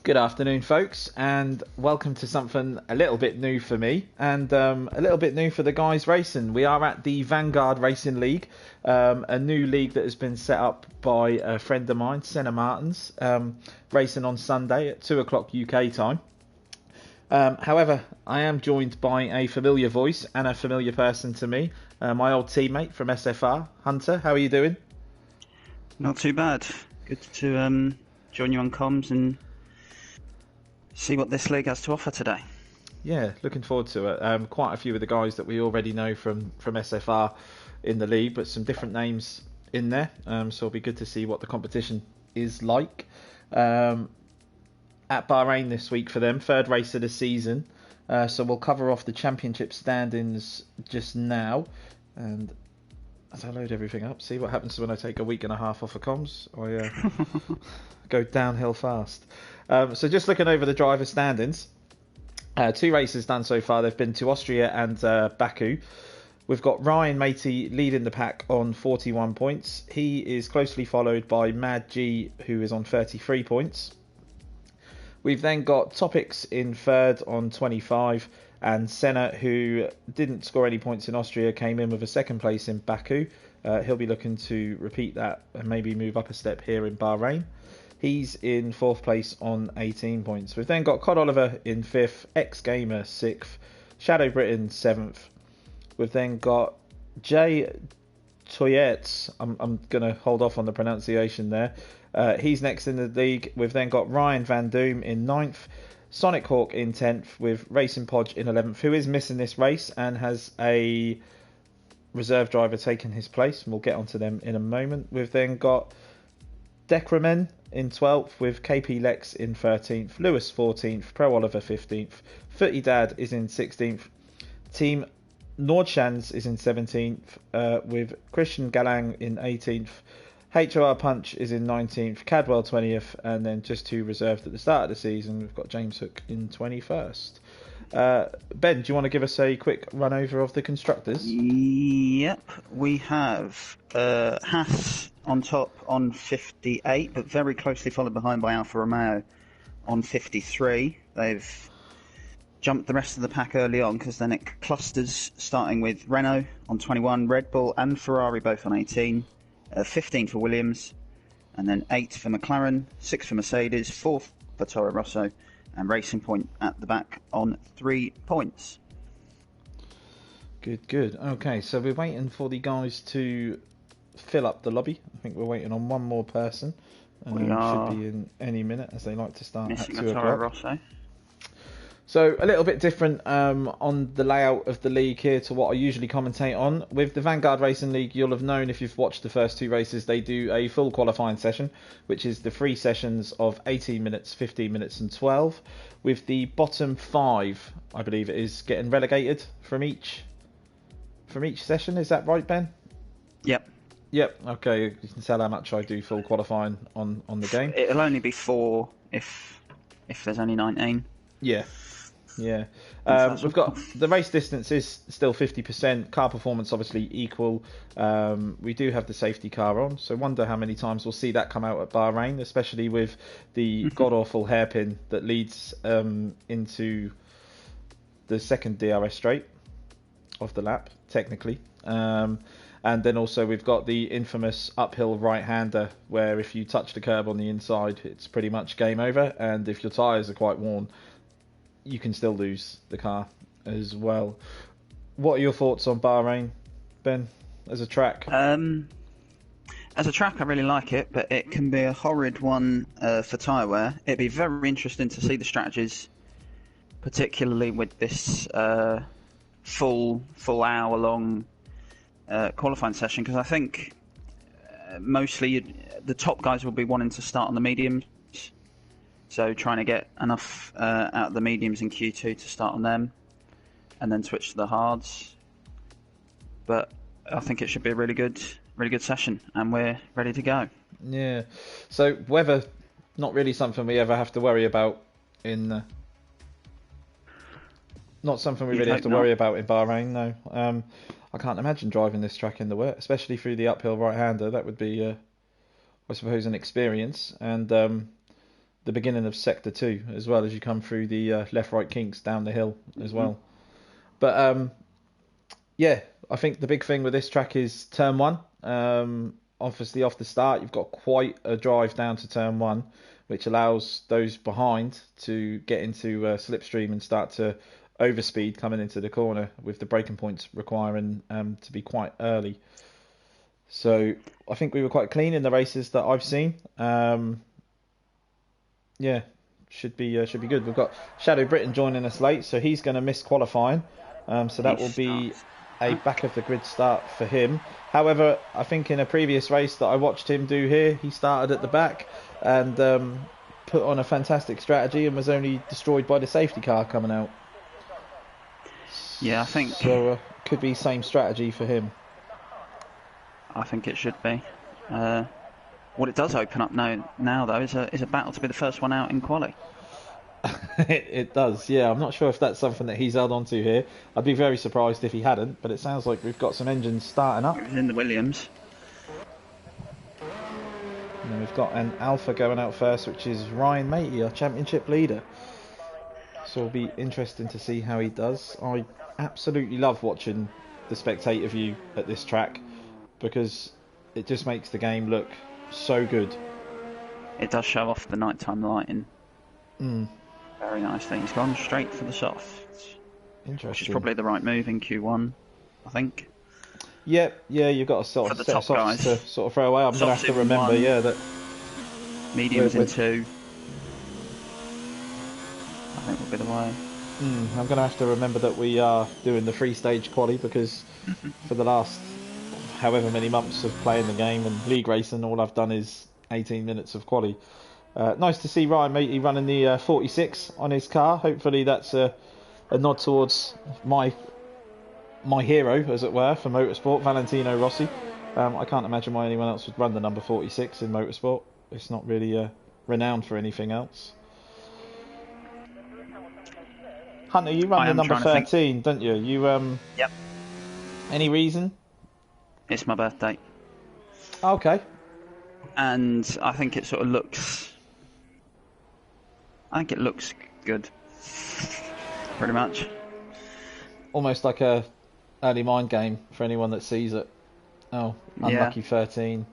Good afternoon, folks, and welcome to something a little bit new for me and a little bit new for the guys racing. We are at the Vanguard Racing League, a new league that has been set up by a friend of mine, Senna Martins, racing on Sunday at 2 o'clock UK time. However, I am joined by a familiar voice and a familiar person to me, my old teammate from SFR, Hunter. How are you doing? Not too bad. Good to join you on comms and see what this league has to offer today. Yeah, looking forward to it. Quite a few of the guys that we already know from SFR in the league, but some different names in there. So it'll be good to see what the competition is like. At Bahrain this week for them, third race of the season. So we'll cover off the championship standings just now. And as I load everything up, see what happens when I take a week and a half off of comms. I go downhill fast. So just looking over the driver standings, 2 races done so far. They've been to Austria and Baku. We've got Ryan Matey leading the pack on 41 points. He is closely followed by Mad G, who is on 33 points. We've then got Topics in third on 25, and Senna, who didn't score any points in Austria, came in with a second place in Baku. He'll be looking to repeat that and maybe move up a step here in Bahrain. He's in fourth place on 18 points. We've then got Cod Oliver in fifth, X Gamer sixth, Shadow Britain seventh. We've then got Jay Toyets. I'm going to hold off on the pronunciation there. He's next in the league. We've then got Ryan Van Doom in ninth, Sonic Hawk in 10th, with Racing Podge in 11th, who is missing this race and has a reserve driver taking his place. And we'll get onto them in a moment. We've then got Decremen in 12th, with KP Lex in 13th, Lewis 14th, Pro Oliver 15th, Footy Dad is in 16th, Team Nordschans is in 17th, with Christian Galang in 18th, HOR Punch is in 19th, Cadwell 20th, and then just 2 reserved at the start of the season. We've got James Hook in 21st. Ben, do you want to give us a quick run over of the constructors? Yep, we have Haas on top on 58, but very closely followed behind by Alfa Romeo on 53. They've jumped the rest of the pack early on because then it clusters, starting with Renault on 21, Red Bull and Ferrari both on 18, 15 for Williams, and then 8 for McLaren, 6 for Mercedes, 4 for Toro Rosso, and Racing Point at the back on 3 points. Good. Okay, so we're waiting for the guys to fill up the lobby. I think we're waiting on one more person. We are. Should be in any minute, as they like to start at 2 Missing a Toro Rosso. So a little bit different on the layout of the league here to what I usually commentate on. With the Vanguard Racing League, you'll have known if you've watched the first 2 races, they do a full qualifying session, which is the 3 sessions of 18 minutes, 15 minutes and 12, with the bottom 5, I believe it is, getting relegated from each session. Is that right, Ben? Yep. Okay, you can tell how much I do full qualifying on the game. It'll only be 4 if there's only 19. Yeah. We've got the race distance is still 50%. Car performance obviously equal. We do have the safety car on, so wonder how many times we'll see that come out at Bahrain, especially with the god awful hairpin that leads into the second DRS straight of the lap, technically. And then also we've got the infamous uphill right-hander, where if you touch the curb on the inside, it's pretty much game over. And if your tyres are quite worn, you can still lose the car as well. What are your thoughts on Bahrain, Ben, as a track? As a track, I really like it, but it can be a horrid one for tyre wear. It'd be very interesting to see the strategies, particularly with this full hour-long qualifying session, because I think mostly the top guys will be wanting to start on the mediums, so trying to get enough out of the mediums in Q2 to start on them and then switch to the hards. But I think it should be a really good session, and we're ready to go. Yeah, so weather, not really something we ever have to worry about in not something we really have to worry about in Bahrain, no. I can't imagine driving this track in the wet, especially through the uphill right-hander. That would be, I suppose, an experience. And the beginning of Sector 2 as well, as you come through the left-right kinks down the hill as well. But yeah, I think the big thing with this track is turn 1. Obviously, off the start, you've got quite a drive down to turn 1, which allows those behind to get into slipstream and start to overspeed coming into the corner, with the braking points requiring to be quite early. So I think we were quite clean in the races that I've seen. Yeah, should be good. We've got Shadow Britain joining us late, so he's going to miss qualifying. So that will be a back of the grid start for him. However, I think in a previous race that I watched him do here, he started at the back and put on a fantastic strategy and was only destroyed by the safety car coming out. Yeah, I think so. Could be same strategy for him. I think it should be. What it does open up now though is a battle to be the first one out in quali. It does, yeah. I'm not sure if that's something that he's held on to here. I'd be very surprised if he hadn't, but it sounds like we've got some engines starting up. In the Williams. And we've got an Alpha going out first, which is Ryan Matey, our championship leader. So it'll be interesting to see how he does. I absolutely love watching the spectator view at this track because it just makes the game look so good. It does show off the nighttime lighting. Very nicely. He's gone straight for the softs. Interesting. Which is probably the right move in Q1, I think. Yeah, you've got a sort of set of softs to sort of throw away. I'm going to have to remember, that mediums in 2. I think will be the way. I'm going to have to remember that we are doing the 3-stage quali because for the last however many months of playing the game and league racing, all I've done is 18 minutes of quali. Nice to see Ryan Matey running the 46 on his car. Hopefully that's a nod towards my hero, as it were, for motorsport, Valentino Rossi. I can't imagine why anyone else would run the number 46 in motorsport. It's not really renowned for anything else. Hunter, you run the number 13, don't you? Yep. Any reason? It's my birthday. Okay. And I think it sort of looks... I think it looks good. Pretty much. Almost like a early mind game for anyone that sees it. Oh, unlucky 13.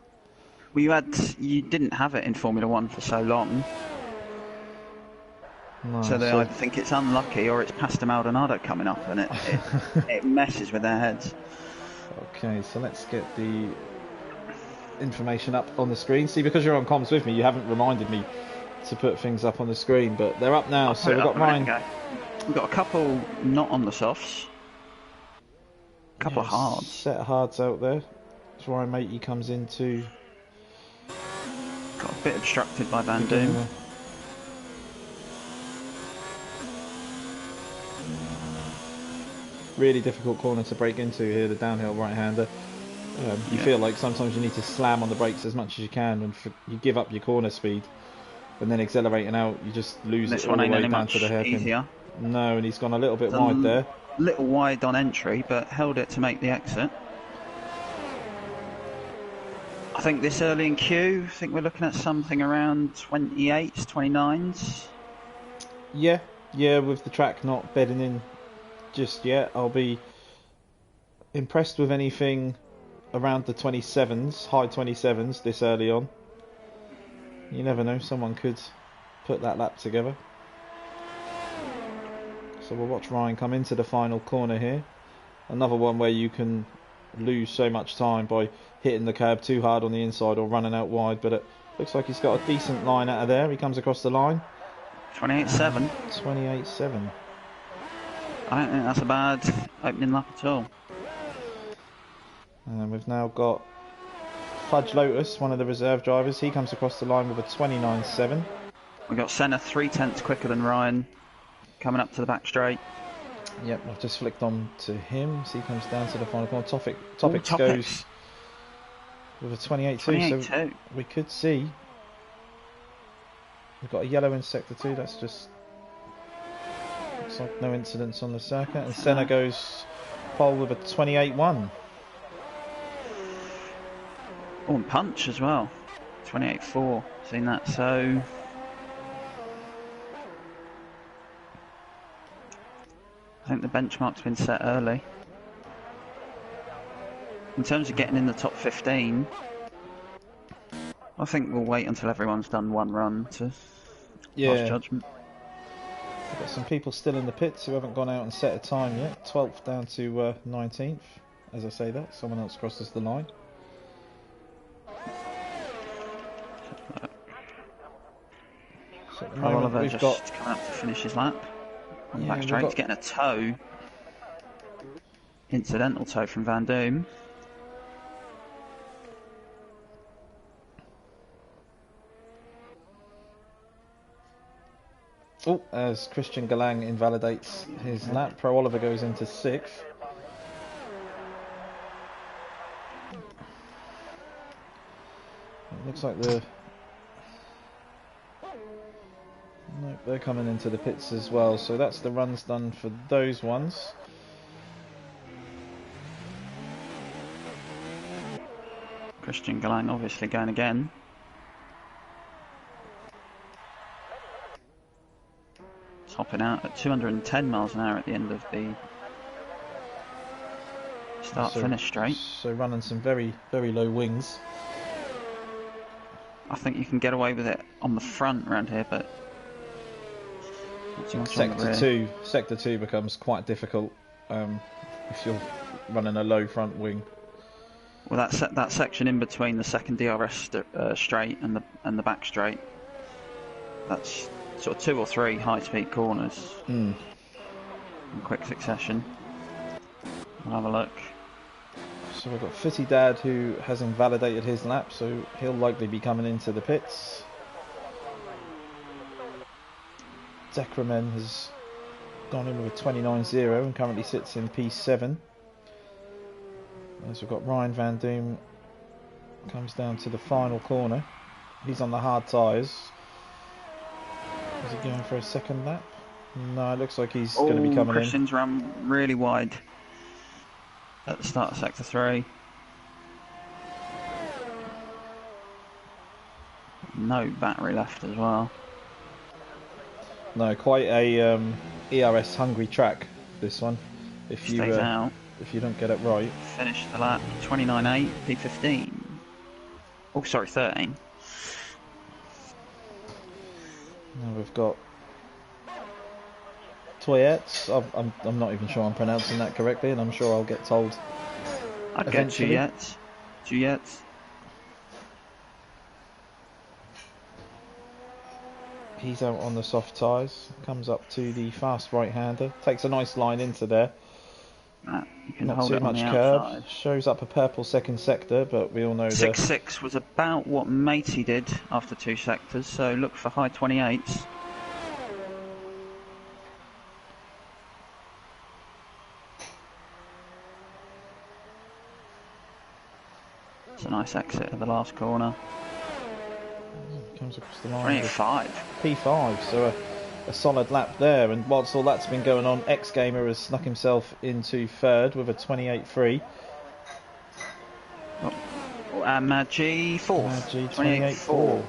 Well, you didn't have it in Formula 1 for so long. No, so I think it's unlucky, or it's Pastor Maldonado coming up, and it messes with their heads. Okay, so let's get the information up on the screen. See, because you're on comms with me, you haven't reminded me to put things up on the screen, but they're up now. So we've got Ryan. We've got a couple not on the softs. A couple of hards. Set of hards out there. That's Ryan Matey comes into. Got a bit obstructed by Van Doom. Really difficult corner to break into here, the downhill right-hander. You feel like sometimes you need to slam on the brakes as much as you can, and you give up your corner speed, and then accelerating out, you just lose it all the way down to the hairpin. Easier. No, and he's gone a little bit wide there. Little wide on entry, but held it to make the exit. I think this early in Q, I think we're looking at something around 28s, 29s. Yeah, with the track not bedding in just yet. I'll be impressed with anything around the 27s, high 27s this early on. You never know, someone could put that lap together. So we'll watch Ryan come into the final corner here. Another one where you can lose so much time by hitting the curb too hard on the inside or running out wide, but it looks like he's got a decent line out of there. He comes across the line. 28.7. 28.7. I don't think that's a bad opening lap at all. And we've now got Fudge Lotus, one of the reserve drivers. He comes across the line with a 29.7. We've got Senna 3/10 quicker than Ryan, coming up to the back straight. Yep, I've just flicked on to him, so he comes down to the final corner. Topics goes with a 28.2, so we could see. We've got a yellow in sector 2, that's just... looks like no incidents on the circuit. And Senna goes pole with a 28.1. Oh, and Punch as well. 28.4, seen that, so... think the benchmark's been set early. In terms of getting in the top 15, I think we'll wait until everyone's done one run to pass judgment. We've got some people still in the pits who haven't gone out and set a time yet. 12th down to 19th. As I say that, someone else crosses the line. So at the moment Oliver we've just got coming up to finish his lap. On the back we've straight, got- he's getting a tow. Incidental tow from Van Doom. Oh, as Christian Galang invalidates his lap, Pro Oliver goes into 6th. It looks like nope, they're coming into the pits as well, so that's the runs done for those ones. Christian Galang obviously going again. It's hopping out at 210 miles an hour at the end of the start-finish straight. So running some very, very low wings. I think you can get away with it on the front around here, but not too much on the rear. Sector 2 becomes quite difficult if you're running a low front wing. Well, that section in between the second DRS straight and the back straight, that's sort of 2 or 3 high-speed corners in quick succession. We'll have a look. So we've got Fitty Dad, who has invalidated his lap, so he'll likely be coming into the pits. Decremen has gone in with a 29.0 and currently sits in P7. As we've got Ryan Van Doom, comes down to the final corner. He's on the hard tyres. Is he going for a second lap? No, it looks like he's going to be coming Christian's ran really wide at the start of Sector 3. No battery left as well. No, quite a ERS hungry track, this one. If you Stays out. If you don't get it right. Finish the lap 29.8, P15. Oh, sorry, 13. Now we've got Toyettes. I'm not even sure I'm pronouncing that correctly, and I'm sure I'll get told. I'd get Juliet. He's out on the soft tyres. Comes up to the fast right-hander. Takes a nice line into there. You can Not hold too it on much the curb. outside. Shows up a purple second sector, but we all know 6.6 was about what Matey did after 2 sectors, so look for high 28s. It's a nice exit of the last corner. Comes across the line. 28.5. P5, so a solid lap there. And whilst all that's been going on, X Gamer has snuck himself into 3rd with a 28.3. Maggi 4th. Maggi 28.4.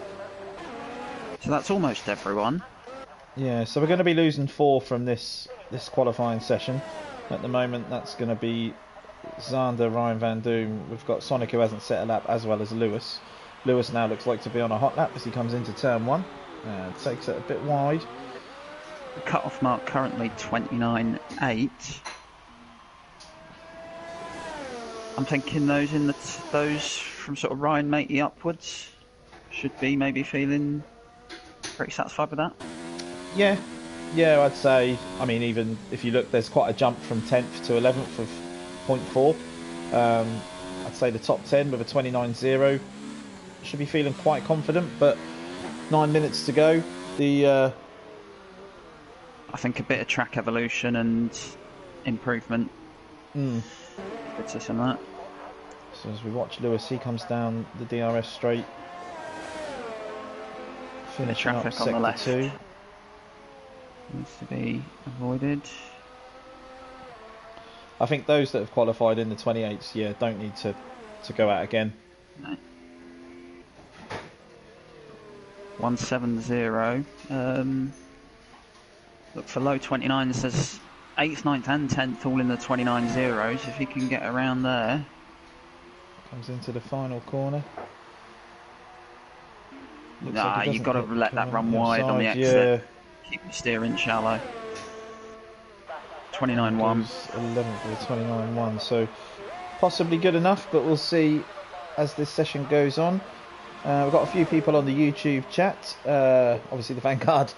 So that's almost everyone. Yeah, so we're going to be losing 4 from this qualifying session. At the moment, that's going to be Xander, Ryan Van Doom. We've got Sonic, who hasn't set a lap, as well as Lewis. Lewis now looks like to be on a hot lap as he comes into turn 1. Takes it a bit wide. The cut-off mark currently 29.8. I'm thinking those from sort of Ryan Matey upwards should be maybe feeling pretty satisfied with that. Yeah, I'd say. I mean, even if you look, there's quite a jump from 10th to 11th of 0.4. I'd say the top 10 with a 29.0 should be feeling quite confident, but 9 minutes to go. I think a bit of track evolution and improvement puts us in that. So as we watch Lewis, he comes down the DRS straight, finishing up traffic on the sector left 2. Needs to be avoided. I think those that have qualified in the 28s, don't need to go out again. No. 170. Look for low 29s as 8th, 9th and 10th all in the 29 zeros. If he can get around there. Comes into the final corner. Looks Nah, like he you've doesn't got to hit let that run wide on the outside, exit. Keep the steering shallow. 29-1. 11th with 29-1, so possibly good enough, but we'll see as this session goes on. We've got a few people on the YouTube chat. Obviously the Vanguard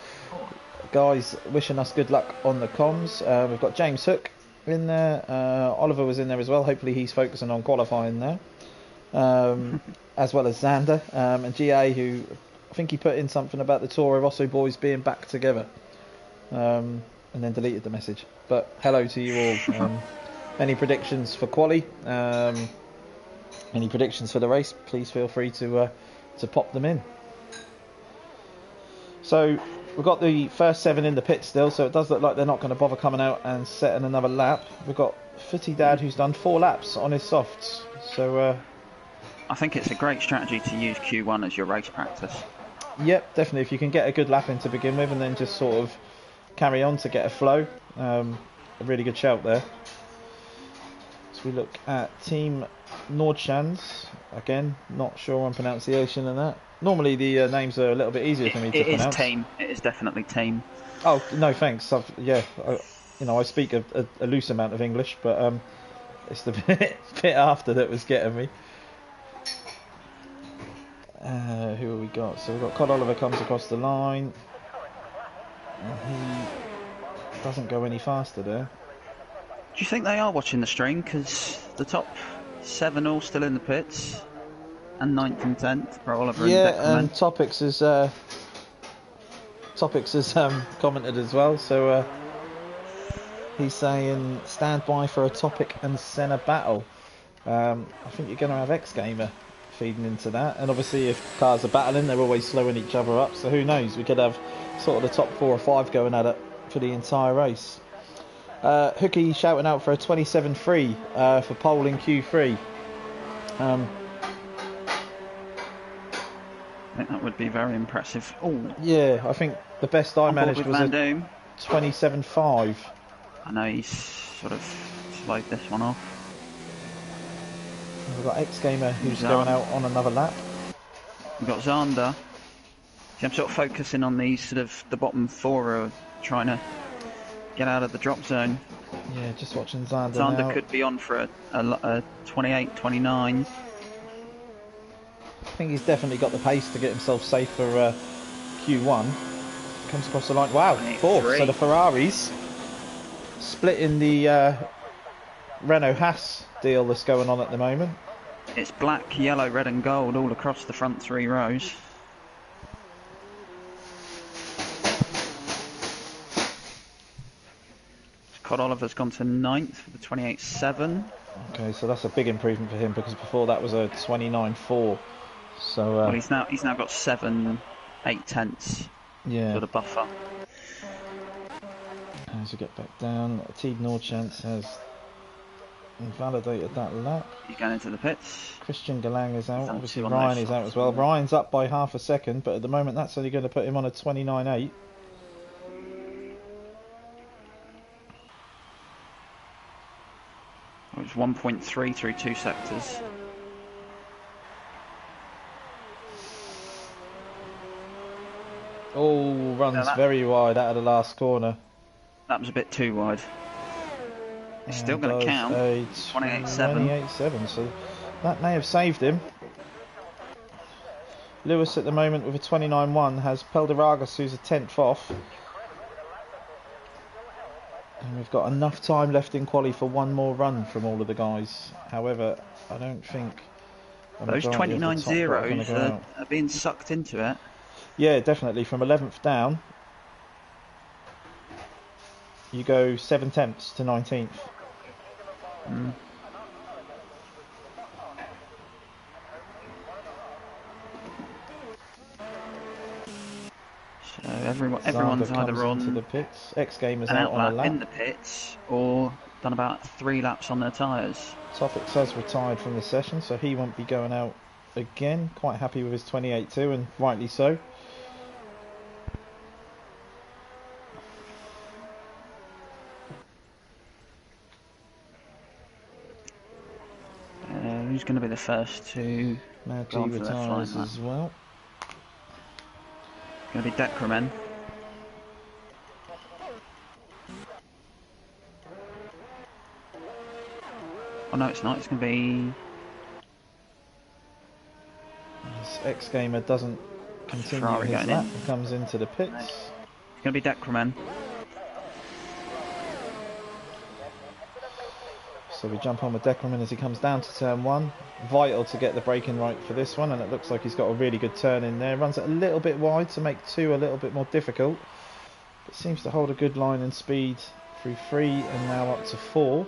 guys wishing us good luck on the comms. We've got James Hook in there. Oliver was in there as well. Hopefully he's focusing on qualifying there. As well as Xander. And GA, who I think he put in something about the Toro Rosso boys being back together. And then deleted the message. But hello to you all. Any predictions for quali? Any predictions for the race? Please feel free to pop them in. So we've got the first 7 in the pit still, so it does look like they're not going to bother coming out and setting another lap. We've got Footy Dad who's done 4 laps on his softs. So I think it's a great strategy to use Q1 as your race practice. Yep, definitely. If you can get a good lap in to begin with and then just sort of carry on to get a flow, a really good shout there. So we look at Team Nordschans. Again, not sure on pronunciation and that. Normally the names are a little bit easier for me to pronounce. It is team. It is definitely team. Oh, no thanks. I speak a loose amount of English, but it's the bit after that was getting me. Who have we got? So we've got Cod Oliver comes across the line. And he doesn't go any faster there. Do you think they are watching the stream? Because the top 7 all still in the pits. And 9th and 10th for Oliver and Topics has commented as well. So he's saying stand by for a Topic and Senna battle. I think you're going to have X Gamer feeding into that, and obviously if cars are battling they're always slowing each other up, so who knows, we could have sort of the top 4 or 5 going at it for the entire race. Hookie shouting out for a 27.3 for pole in Q3. I think that would be very impressive. Oh, yeah, I think the best I managed was a 27.5. I know he's sort of slowed this one off. We've got X Gamer who's going out on another lap. We've got Xander. See, I'm sort of focusing on these sort of the bottom 4 are trying to get out of the drop zone. Yeah, just watching Xander Xander now. could be on for a 28, 29. I think he's definitely got the pace to get himself safe for Q1. Comes across the line. Wow, 4th. So the Ferraris splitting the Renault Haas deal that's going on at the moment. It's black, yellow, red and gold all across the front 3 rows. Cod Oliver's gone to 9th for the 28.7. Okay, so that's a big improvement for him because before that was a 29.4. So well, he's now got 7, 8 tenths. Yeah. For the buffer. As we get back down, Team Nordchance has invalidated that lap. He's going into the pits. Christian Galang is out. Obviously Ryan is out as well. Ryan's up by half a second, but at the moment that's only going to put him on a 29.8. It's 1.3 through 2 sectors. Oh, runs very wide out of the last corner. That was a bit too wide. He's still going to count. 28.7. 28.7, so that may have saved him. Lewis at the moment with a 29.1 has Pelderagas, who's a 10th off. And we've got enough time left in quali for one more run from all of the guys. However, I don't think those 29 zeros are being sucked into it. Yeah, definitely. From 11th down, you go 7 tenths to 19th. So everyone's either on into the pits. X Gamers out on a lap in the pits, or done about 3 laps on their tyres. Topics has retired from the session, so he won't be going out again. Quite happy with his 28.2, and rightly so. Who's going to be the first to Mad go G on for their retires flying as well. Going to be Decremen. Oh no, it's not. It's going to be... As X-Gamer doesn't continue Ferrari his going lap in. and comes into the pits. It's going to be Decremen. So we jump on with Declan as he comes down to turn 1. Vital to get the braking right for this one, and it looks like he's got a really good turn in there. Runs it a little bit wide to make 2 a little bit more difficult, but seems to hold a good line and speed through 3 and now up to 4.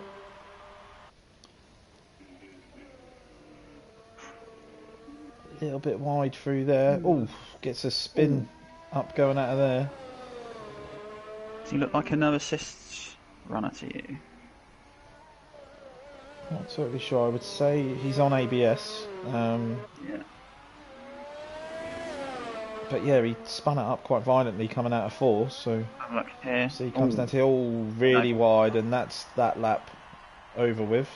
A little bit wide through there. Oh, gets a spin up going out of there. Does he look like a no assists runner to you? Not totally sure. I would say he's on ABS. Yeah. But yeah, he spun it up quite violently coming out of 4. So Have a look here. he comes down to really wide, and that's that lap over with.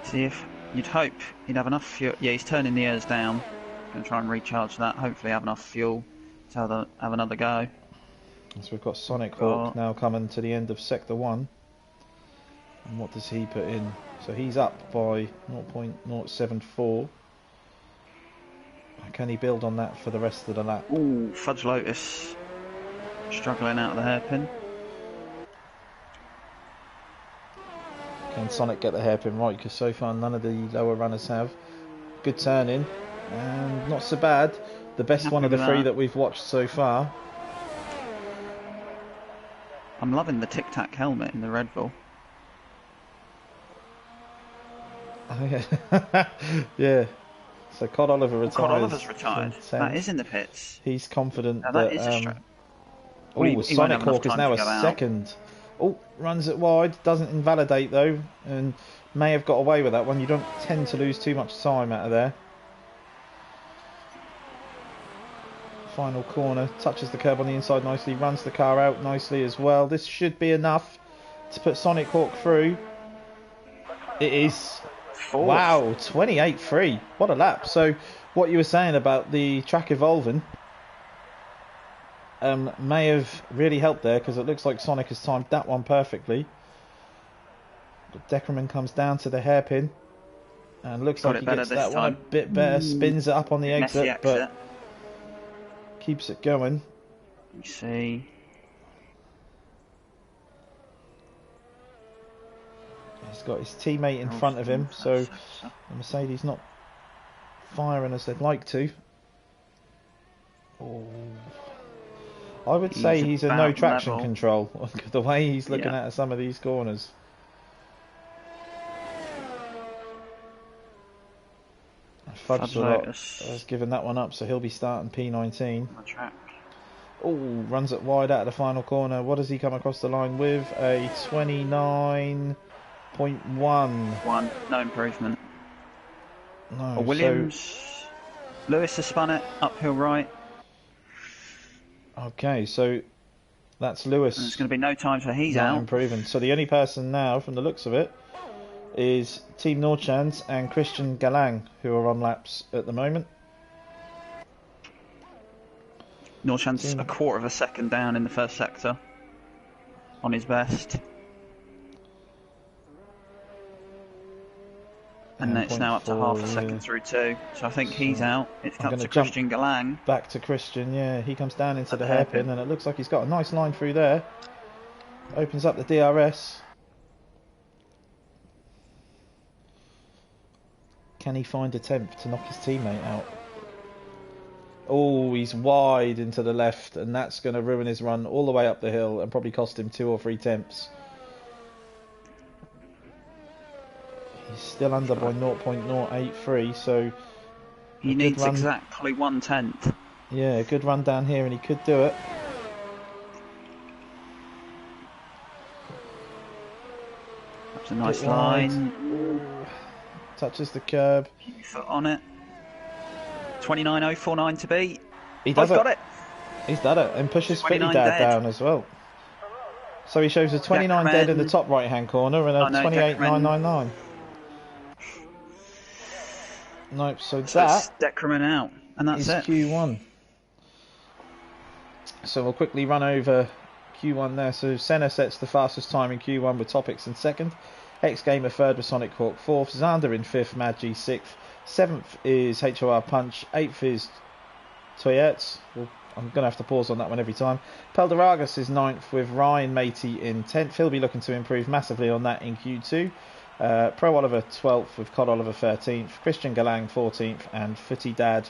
See if you'd hope he'd have enough fuel. Yeah, he's turning the airs down. Going to try and recharge that. Hopefully, have enough fuel to have another go. So we've got Sonic Hawk now coming to the end of Sector 1. And what does he put in? So he's up by 0.074. Can he build on that for the rest of the lap? Ooh, Fudge Lotus struggling out of the hairpin. Can Sonic get the hairpin right? Because so far none of the lower runners have. Good turn in, and not so bad. The best one of the 3 that we've watched so far. I'm loving the Tic Tac helmet in the Red Bull. Oh, yeah. Yeah. So Cod Oliver retires. Cod Oliver's retired. That is in the pits. He's confident now, that. Is a Sonic Hawk is now a second. Oh, runs it wide. Doesn't invalidate though, and may have got away with that one. You don't tend to lose too much time out of there. Final corner, touches the curb on the inside nicely, runs the car out nicely as well. This should be enough to put Sonic Hawk through. It is. Fourth. Wow, 28.3. What a lap. So what you were saying about the track evolving may have really helped there, because it looks like Sonic has timed that one perfectly. But Deckerman comes down to the hairpin and looks like he gets that one a bit better. Spins it up on the exit, but keeps it going. You see. He's got his teammate in front of him, so the Mercedes not firing as they'd like to. Oh. I would say he's a no traction control, the way he's looking at some of these corners. Fudge has given that one up, so he'll be starting P19. Oh, runs it wide out of the final corner. What does he come across the line with? A 29.1. No improvement. No. Williams. Lewis has spun it uphill right. Okay, so that's Lewis. And it's going to be no time for he's out. Improving. So the only person now, from the looks of it, is Team Norchans and Christian Galang, who are on laps at the moment. Norchans a quarter of a second down in the first sector on his best. And it's now up to half a second through 2. So I think he's out. It's up to Christian Galang. Back to Christian, yeah. He comes down into the hairpin, and it looks like he's got a nice line through there. Opens up the DRS. Can he find a temp to knock his teammate out? Oh, he's wide into the left, and that's going to ruin his run all the way up the hill and probably cost him 2 or 3 temps. He's still under by 0.083, so he needs exactly 1/10. Yeah, a good run down here, and he could do it. That's a nice line. Ooh. Touches the curb. Foot on it. 29.049 to beat. He does got it. He's done it, and pushes Fitty Dad down as well. So he shows a 29 dead in the top right hand corner and a 28.999. Nope, so that's that decrement out, and that's is it. Q1. So we'll quickly run over Q1 there. So Senna sets the fastest time in Q1 with Topics in second. X Gamer third with Sonic Hawk fourth. Xander in fifth. Mad G sixth. Seventh is HOR Punch. Eighth is Toyerts. Well, I'm going to have to pause on that one every time. Pelderagus is ninth with Ryan Matey in 10th. He'll be looking to improve massively on that in Q2. Pro Oliver 12th with Cod Oliver 13th. Christian Galang 14th and Footy Dad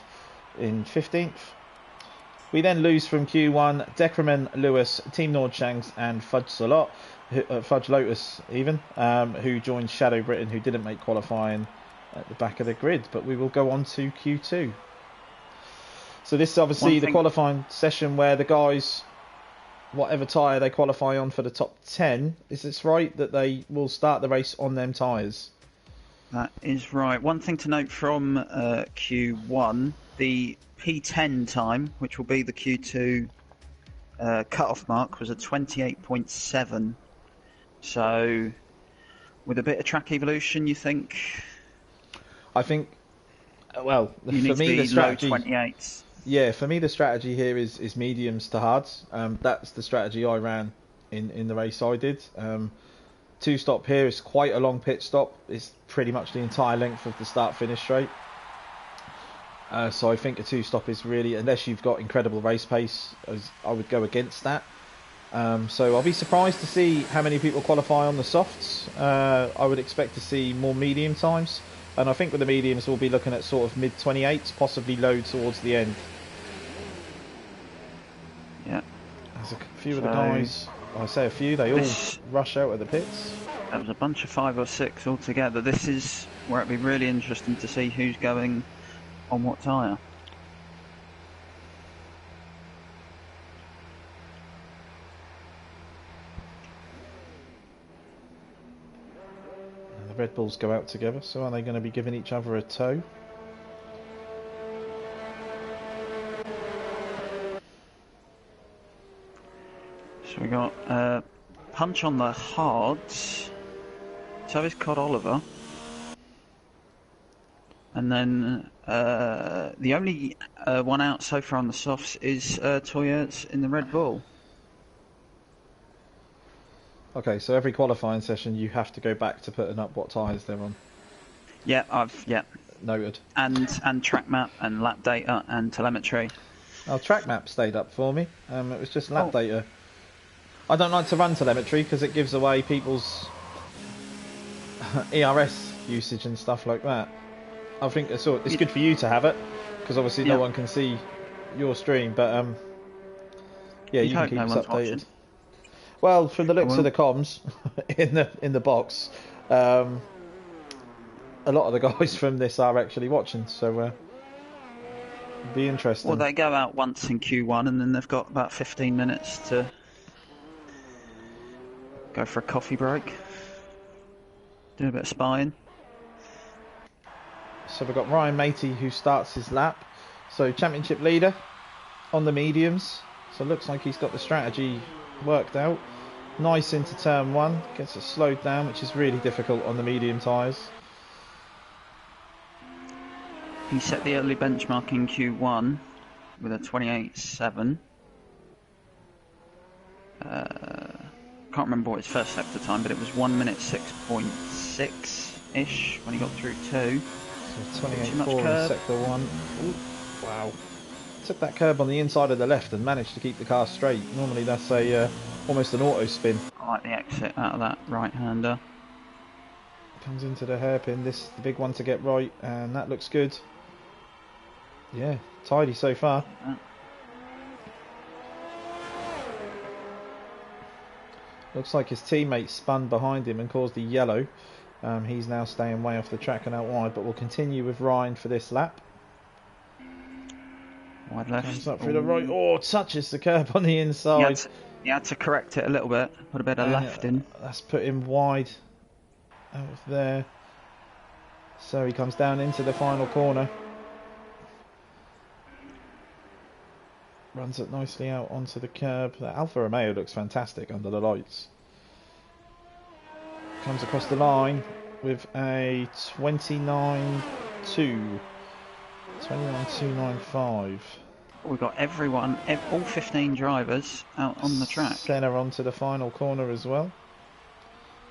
in 15th. We then lose from Q1 Decreman, Lewis, Team Nordshanks and Fudge Lotus even, who joined Shadow Britain, who didn't make qualifying at the back of the grid. But we will go on to Q2. So this is obviously the qualifying session where the guys, whatever tyre they qualify on for the top 10, is this right that they will start the race on them tyres? That is right. One thing to note from Q1, the P10 time, which will be the Q2 cut-off mark, was a 28.7. So, with a bit of track evolution, you think? I think, well, for me the strategy, low 28s. Yeah, for me the strategy here is mediums to hards. That's the strategy I ran in the race I did. Two stop here is quite a long pit stop. It's pretty much the entire length of the start-finish straight. So I think a two stop is really, unless you've got incredible race pace, I would go against that. So I'll be surprised to see how many people qualify on the softs. I would expect to see more medium times. And I think with the mediums we'll be looking at sort of mid-28s, possibly low towards the end. Yeah. There's a few of the guys, I say a few, they all rush out of the pits. There was a bunch of 5 or 6 altogether. This is where it'd be really interesting to see who's going on what tyre. And the Red Bulls go out together, so are they going to be giving each other a tow? So we got Punch on the hards. So is Cod Oliver. And then the only one out so far on the softs is Toyerts in the Red Bull. Okay, so every qualifying session you have to go back to putting up what tyres they're on. Yeah, Noted. And track map and lap data and telemetry. Oh, track map stayed up for me. It was just lap data. I don't like to run telemetry because it gives away people's ERS usage and stuff like that. I think it's good for you to have it because obviously no one can see your stream, but yeah, you can keep us updated. Watching. Well, from the looks of the comms in the box, a lot of the guys from this are actually watching, so it'll be interesting. Well, they go out once in Q1 and then they've got about 15 minutes to go for a coffee break, do a bit of spying. So we've got Ryan Matey who starts his lap. So championship leader on the mediums. So it looks like he's got the strategy worked out. Nice into turn one. Gets it slowed down, which is really difficult on the medium tyres. He set the early benchmark in Q1 with a 28.7. Can't remember what his first sector time, but it was 1 minute 6.6-ish when he got through 2. So 28.4 in sector 1. Ooh, wow. Took that curb on the inside of the left and managed to keep the car straight. Normally that's a almost an auto spin. I like the exit out of that right-hander. Comes into the hairpin. This is the big one to get right, and that looks good. Yeah, tidy so far. Looks like his teammate spun behind him and caused a yellow. He's now staying way off the track and out wide, but we'll continue with Ryan for this lap. Wide left. Comes up through the right. Oh, touches the curb on the inside. He had to correct it a little bit, put a bit of left in. That's put him wide out of there. So he comes down into the final corner. Runs it nicely out onto the curb. That Alfa Romeo looks fantastic under the lights. Comes across the line with a 29.2 29.295. We've got everyone, all 15 drivers out on the track. Senna onto the final corner as well.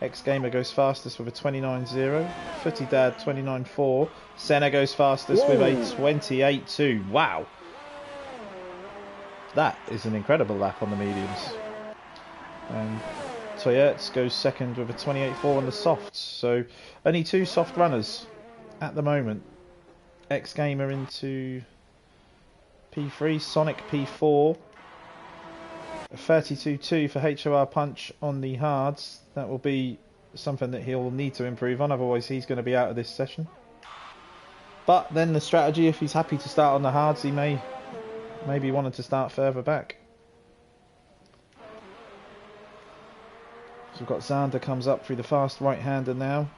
X-Gamer goes fastest with a 29.0. Footy Dad 29.4. Senna goes fastest with a 28.2. Wow. That is an incredible lap on the mediums. And Toyerts goes second with a 28.4 on the softs. So only 2 soft runners at the moment. X-Gamer into P3, Sonic P4, a 32.2 for HOR Punch on the hards. That will be something that he'll need to improve on, otherwise he's going to be out of this session. But then the strategy, if he's happy to start on the hards, he maybe wanted to start further back. So we've got Xander comes up through the fast right-hander now.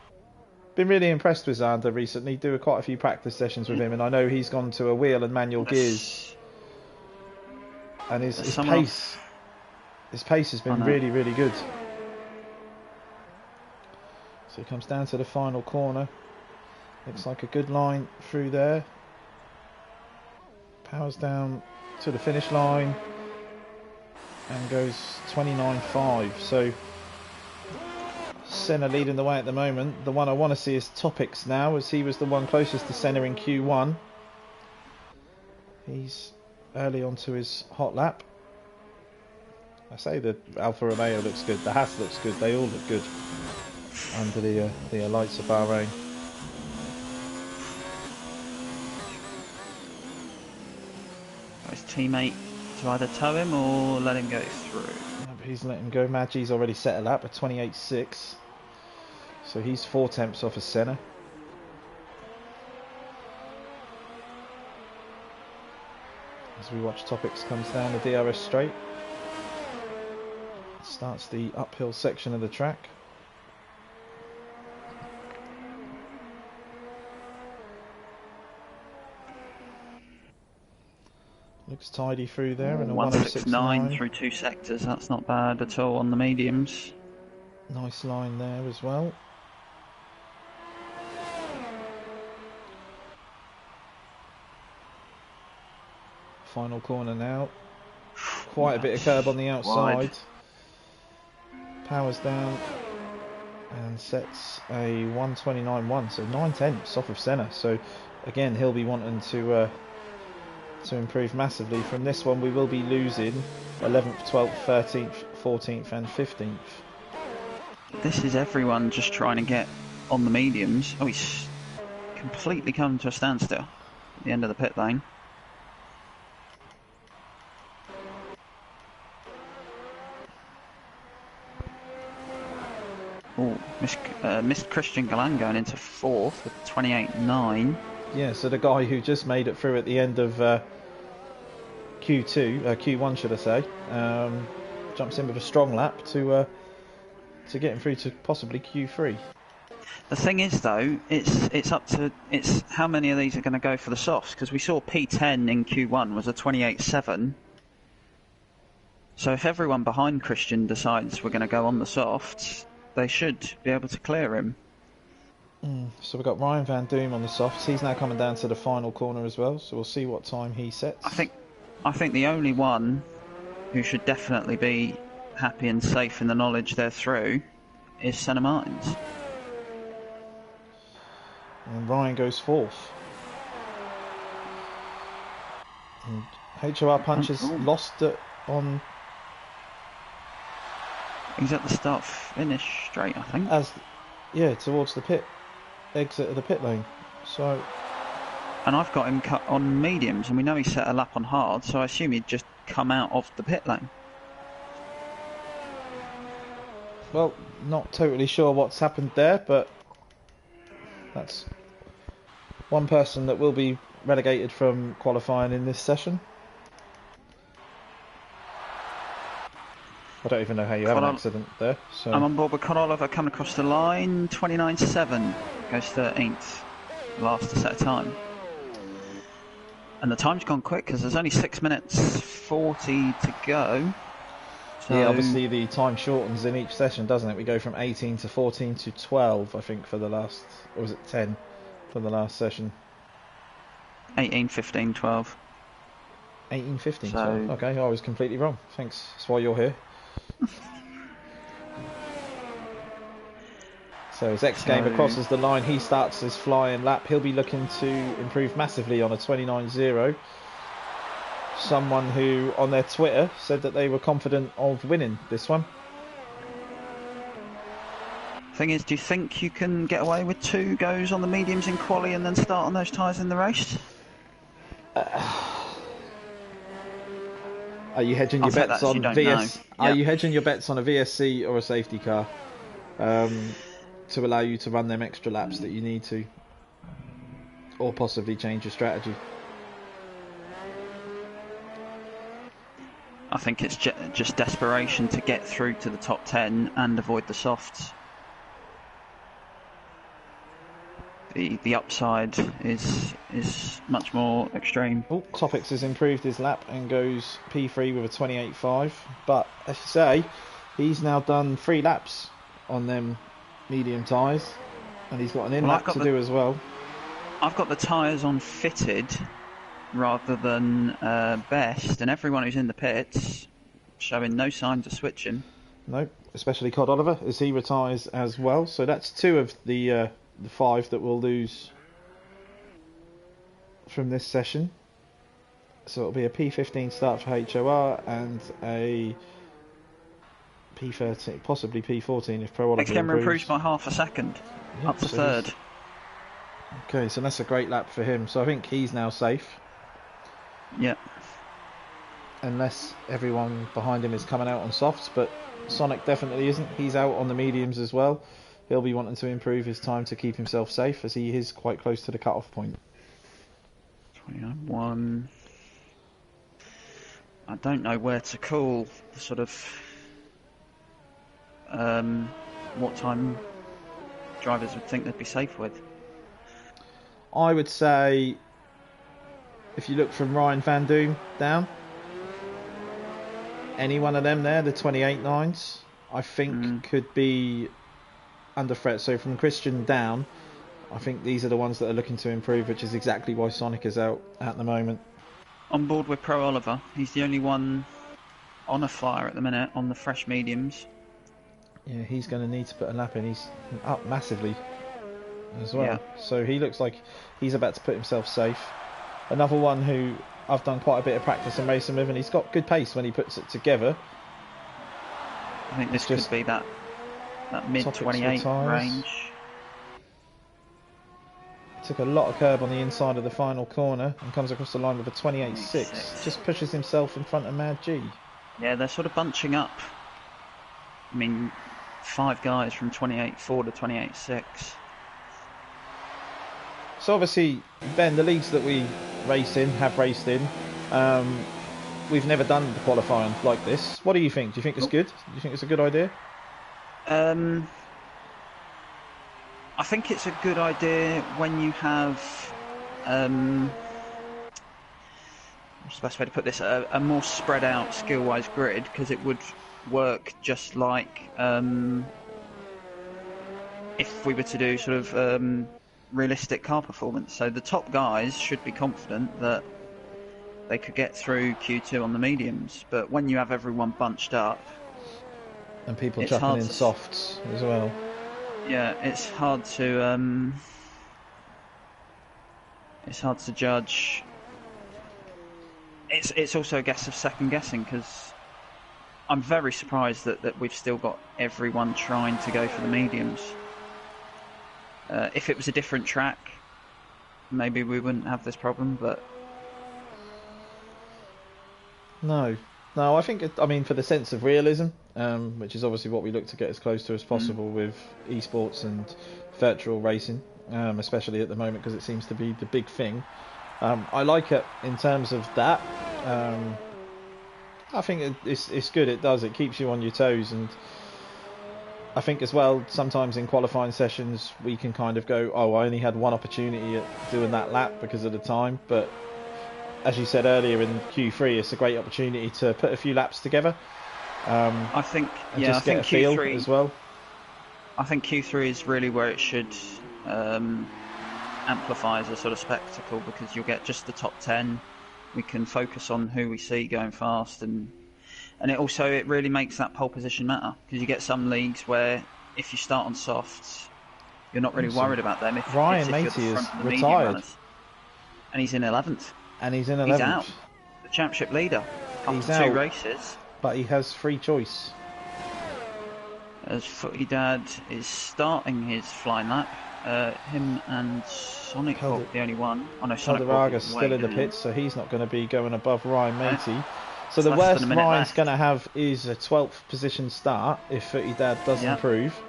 Been really impressed with Xander recently. Do quite a few practice sessions with him, and I know he's gone to a wheel and manual gears. And his pace has been really, really good. So he comes down to the final corner. Looks like a good line through there. Powers down to the finish line and goes 29.5. So Senna leading the way at the moment. The one I want to see is Topics now, as he was the one closest to Senna in Q1. He's early onto his hot lap. I say the Alfa Romeo looks good, the Haas looks good, they all look good under the lights of Bahrain. His teammate to either tow him or let him go through. He's letting him go. Maggi's already set a lap at 28.6. So he's 4 tenths off of Senna. As we watch Topics comes down the DRS straight. Starts the uphill section of the track. Looks tidy through there, and a 169 through 2 sectors. That's not bad at all on the mediums. Nice line there as well. Final corner now. Quite a bit of curb on the outside. Wide. Powers down and sets a 129.1, so 9 tenths off of Senna. So again, he'll be wanting to improve massively. From this one we will be losing 11th, 12th, 13th, 14th and 15th. This is everyone just trying to get on the mediums. Oh, he's completely come to a standstill at the end of the pit lane. Oh, missed Christian Galan going into 4th with 28.9. Yeah, so the guy who just made it through at the end of Q1 should I say, jumps in with a strong lap to get him through to possibly Q3. The thing is though, it's how many of these are going to go for the softs, because we saw P10 in Q1 was a 28.7. So if everyone behind Christian decides we're going to go on the softs, they should be able to clear him. So we've got Ryan Van Doom on the softs. He's now coming down to the final corner as well, so we'll see what time he sets. I think the only one who should definitely be happy and safe in the knowledge they're through is Senna Martins. And Ryan goes 4th. And HOR Punch has lost it on... He's at the start-finish straight, I think. Towards the exit of the pit lane. So, and I've got him cut on mediums, and we know he set a lap on hard, so I assume he'd just come out of the pit lane. Well, not totally sure what's happened there, but that's one person that will be relegated from qualifying in this session. I don't even know how you have an accident there. So. I'm on board with Con Oliver coming across the line. 29.7 goes 13th. Last to set a time. And the time's gone quick because there's only 6 minutes 40 to go. So yeah, obviously the time shortens in each session, doesn't it? We go from 18 to 14 to 12, I think, for the last... Or was it 10 for the last session? 18, 15, 12. 18, 15, So- 12. Okay, I was completely wrong. Thanks. That's why you're here. So as X Gamer crosses the line, he starts his flying lap. He'll be looking to improve massively on a 29.0. Someone who, on their Twitter, said that they were confident of winning this one. Thing is, do you think you can get away with 2 goes on the mediums in quali and then start on those tyres in the race? Are you hedging your bets on VS? Are you hedging your bets on a VSC or a safety car to allow you to run them extra laps that you need to, or possibly change your strategy? I think it's just desperation to get through to the top 10 and avoid the softs. The upside is much more extreme. Oh, Topics has improved his lap and goes P3 with a 28.5. But as you say, he's now done 3 laps on them medium tyres, and he's got an in lap to do as well. I've got the tyres on fitted rather than best, and everyone who's in the pits showing no signs of switching. No, especially Cod Oliver as he retires as well. So that's 2 of the 5 that we'll lose from this session. So it'll be a P15 start for HOR and a P13, possibly P14 if Pro Oliver X Gamer improves by half a second, up to 3rd. Okay, so that's a great lap for him. So I think he's now safe. Yeah. Unless everyone behind him is coming out on softs, but Sonic definitely isn't. He's out on the mediums as well. He'll be wanting to improve his time to keep himself safe, as he is quite close to the cut-off point. 29.1. I don't know where to call the sort of what time drivers would think they'd be safe with. I would say, if you look from Ryan Van Doom down, any one of them there, the 28.9s, I think could be under threat. So from Christian down, I think these are the ones that are looking to improve, which is exactly why Sonic is out at the moment. On board with Pro Oliver. He's the only one on a flyer at the minute on the fresh mediums. Yeah, he's going to need to put a lap in. He's up massively as well. Yeah. So he looks like he's about to put himself safe. Another one who I've done quite a bit of practice and racing with, and he's got good pace when he puts it together. I think this could be that mid-28 range. Took a lot of curb on the inside of the final corner and comes across the line with a 28.6. Just pushes himself in front of Mad G. Yeah, they're sort of bunching up. I mean, 5 guys from 28.4 to 28.6. So obviously, Ben, the leagues that we have raced in, we've never done the qualifying like this. What do you think? Do you think it's good? Do you think it's a good idea? I think it's a good idea when you have, what's the best way to put this, a more spread out skill-wise grid, because it would work just like if we were to do sort of realistic car performance. So the top guys should be confident that they could get through Q2 on the mediums, but when you have everyone bunched up and people chucking in softs as well, yeah, it's hard to judge. It's also a guess of second guessing, because I'm very surprised that we've still got everyone trying to go for the mediums. If it was a different track, maybe we wouldn't have this problem, but no, I think for the sense of realism, which is obviously what we look to get as close to as possible with esports and virtual racing, especially at the moment, because it seems to be the big thing. I like it in terms of that. I think it's good. It keeps you on your toes, and I think as well, sometimes in qualifying sessions we can kind of go, I only had one opportunity at doing that lap because of the time, but as you said earlier, in Q3 it's a great opportunity to put a few laps together. I think Q3 as well. I think Q3 is really where it should amplifies a sort of spectacle because you'll get just the top 10. We can focus on who we see going fast, and it really makes that pole position matter, because you get some leagues where if you start on softs, you're not really worried about them. Ryan If you're Matey the is front of the medium retired. runners. And he's in 11th. He's in 11th. He's out. The championship leader He's after out, 2 races. but he has free choice. As Footy Dad is starting his flying lap. Him and Sonic Hawk, the only one. Oh no, Sonic Hawk is still in the pits, so he's not going to be going above Ryan Matey. So the less worst than a minute Ryan's left. going to have is a 12th position start if Footy Dad does improve.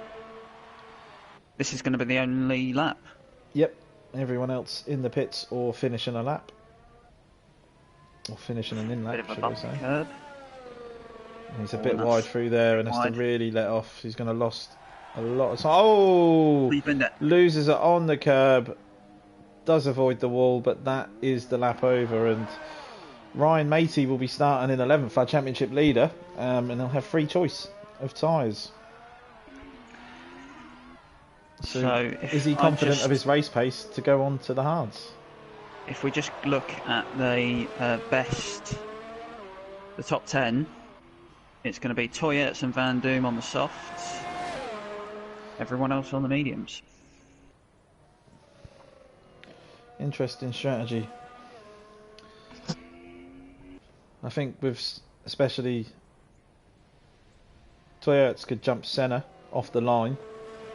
This is going to be the only lap. Yep. Everyone else in the pits or finishing a lap. Or finishing an in-lap, should I say. Curb. He's a bit wide through there and has to really let off. He's going to lost a lot of time. Oh! Loses it on the curb. Does avoid the wall, but that is the lap over. And Ryan Matey will be starting in 11th, our championship leader. And he'll have free choice of tyres. So is he confident of his race pace to go on to the hards? If we just look at the the top 10, it's going to be Toyettes and Van Doom on the softs, everyone else on the mediums. Interesting strategy. I think with especially Toyettes could jump Senna off the line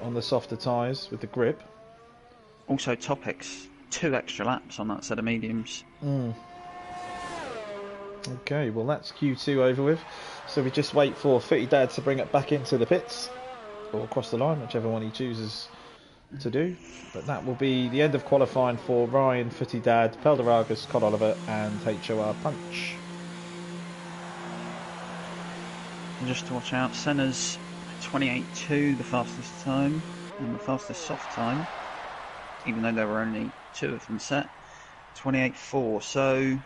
on the softer tyres with the grip. Also Topics, 2 extra laps on that set of mediums. Okay, well that's Q2 over with. So we just wait for Footy Dad to bring it back into the pits or across the line, whichever one he chooses to do. But that will be the end of qualifying for Ryan, Footy Dad, Pelderargus, Cod Oliver and HOR Punch. And just to watch out, Senna's 28.2, the fastest time, and the fastest soft time, even though there were only 2 of them set, 28.4. So,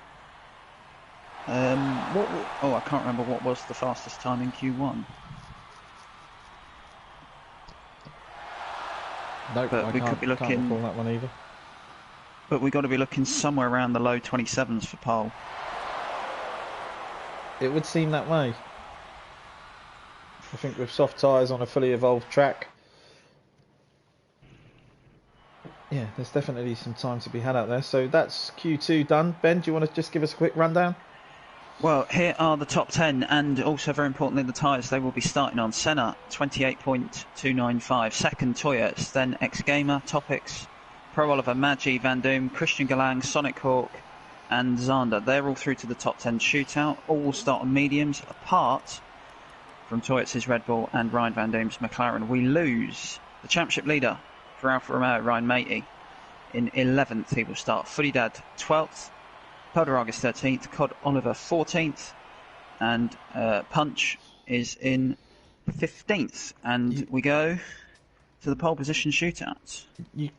I can't remember what was the fastest time in Q1. No, but we could be looking. Can't recall that one either. But we've got to be looking somewhere around the low 27s for pole. It would seem that way. I think with soft tyres on a fully evolved track, yeah, there's definitely some time to be had out there. So that's Q2 done. Ben, do you want to just give us a quick rundown? Well, here are the top 10, and also very importantly the tyres they will be starting on. Senna, 28.295. Second, Toyettes, then X-Gamer, Topics, Pro Oliver, Maggi, Van Doom, Christian Galang, Sonic Hawk and Zander. They're all through to the top 10 shootout. All will start on mediums, apart from Toyettes' Red Bull and Ryan Van Doom's McLaren. We lose the championship leader for Alfa Romeo, Ryan Matey. In 11th he will start. Footy Dad 12th, Pelderargus 13th, Cod Oliver 14th, and Punch is in 15th. And we go to the pole position shootouts. You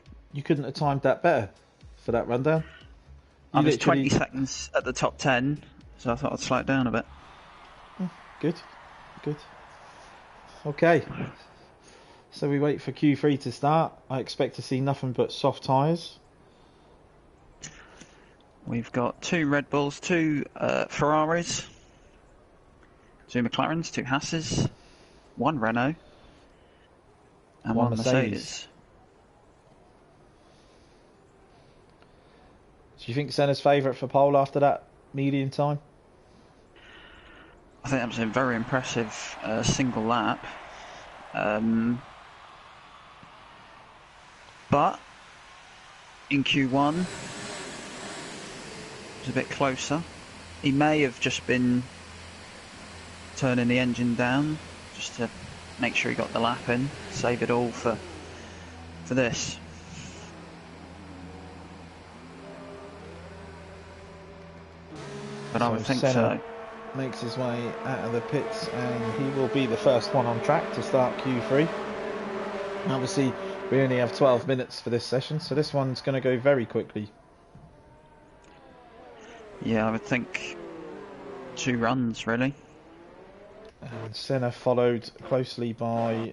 couldn't have timed that better for that rundown. I was 20 seconds at the top 10, so I thought I'd slow it down a bit. Good. Okay. So we wait for Q3 to start. I expect to see nothing but soft tyres. We've got 2 Red Bulls, 2 Ferraris, 2 McLarens, 2 Hasses, 1 Renault, and 1 Mercedes. Do you think Senna's favourite for pole after that medium time? I think that was a very impressive single lap. But in Q1, it was a bit closer. He may have just been turning the engine down just to make sure he got the lap in, save it all for this. But I would think so. Makes his way out of the pits and he will be the first one on track to start Q3. Obviously we only have 12 minutes for this session, so this one's going to go very quickly. Yeah, I would think 2 runs really. And Senna followed closely by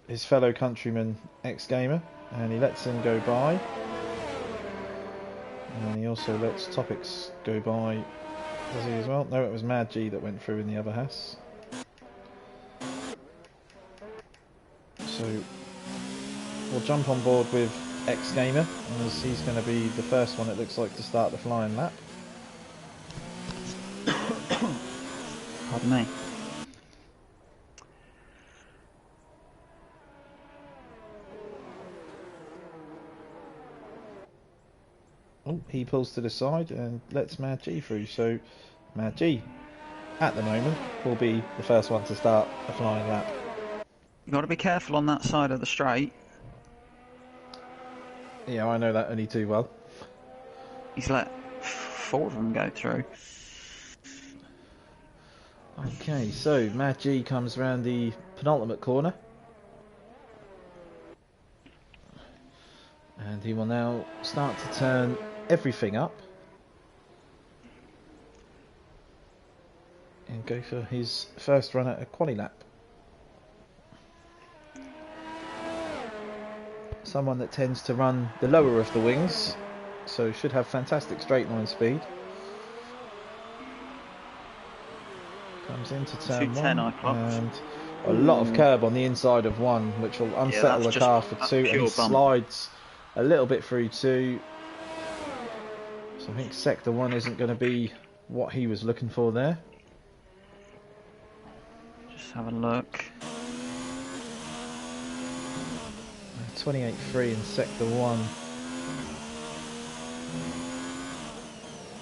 his fellow countryman X-Gamer, and he lets him go by. And he also lets Topics go by. Does he as well? No, it was Mad G that went through in the other Haas. So we'll jump on board with X-Gamer, as he's going to be the first one, it looks like, to start the flying lap. Pardon me. Oh, he pulls to the side and lets Mad G through. So Mad G, at the moment, will be the first one to start a flying lap. You've got to be careful on that side of the straight. Yeah, I know that only too well. He's let 4 of them go through. Okay, so Mad G comes around the penultimate corner. And he will now start to turn everything up. And go for his first run at a quali lap. Someone that tends to run the lower of the wings, so should have fantastic straight line speed. Comes into turn 1 and a lot of curb on the inside of 1, which will unsettle the car for 2, and he slides a little bit through 2. So I think sector 1 isn't going to be what he was looking for there. Just have a look. 28.3 in sector 1.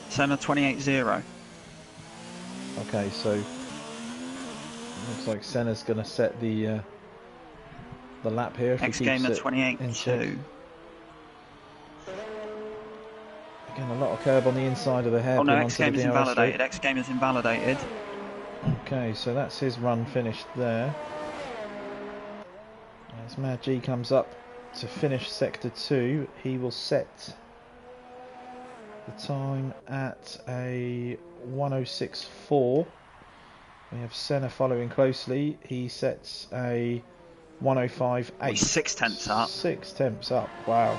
Senna 28.0. Okay, so looks like Senna's going to set the lap here. X-Gamer 28.2. Again, a lot of curb on the inside of the hairpin. Oh no, X-Gamer's invalidated. X-Gamer's invalidated. Okay, so that's his run finished there. As Mad G comes up to finish sector 2, he will set the time at a 106.4. We have Senna following closely. He sets a 105.8. 6 tenths up. 6 tenths up. Wow.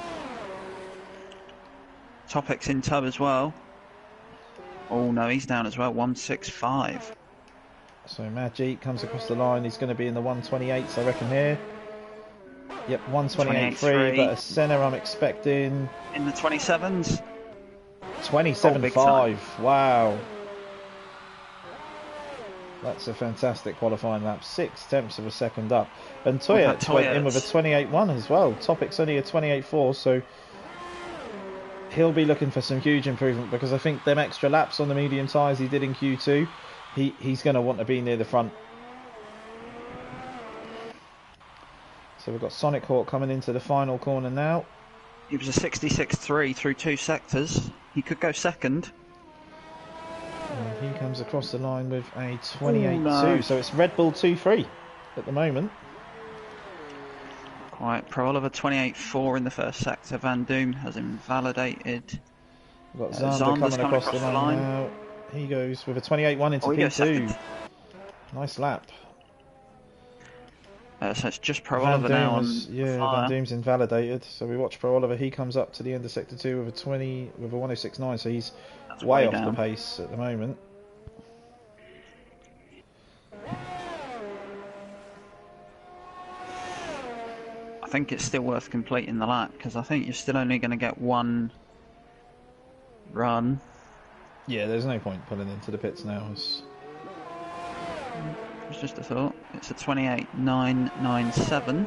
Topic's in tub as well. Oh no, he's down as well. 165. So Mad G comes across the line. He's going to be in the 128s, I reckon, here. Yep, 128.3, but a Senna I'm expecting in the 27s. 27.5. Wow. That's a fantastic qualifying lap. 6 tenths of a second up. And Toyota went in with a 28.1 as well. Topic's only a 28.4, so he'll be looking for some huge improvement, because I think them extra laps on the medium tyres he did in Q2, he's going to want to be near the front. So we've got Sonic Hawk coming into the final corner now. He was a 66.3 through 2 sectors. He could go second. And he comes across the line with a 28.2. No. So it's Red Bull 2-3 at the moment. Quite. Pro Oliver 28.4 in the first sector. Van Doom has invalidated. We've got Zander coming across the line now. He goes with a 28.1 into P2. Nice lap. So it's just Pro Oliver now on fire. Van Doom's invalidated. So we watch Pro Oliver. He comes up to the end of sector 2 with a 106.9. So he's way off the pace at the moment. I think it's still worth completing the lap, because I think you're still only going to get 1 run. Yeah, there's no point pulling into the pits now. It's just a thought. It's a 28.997.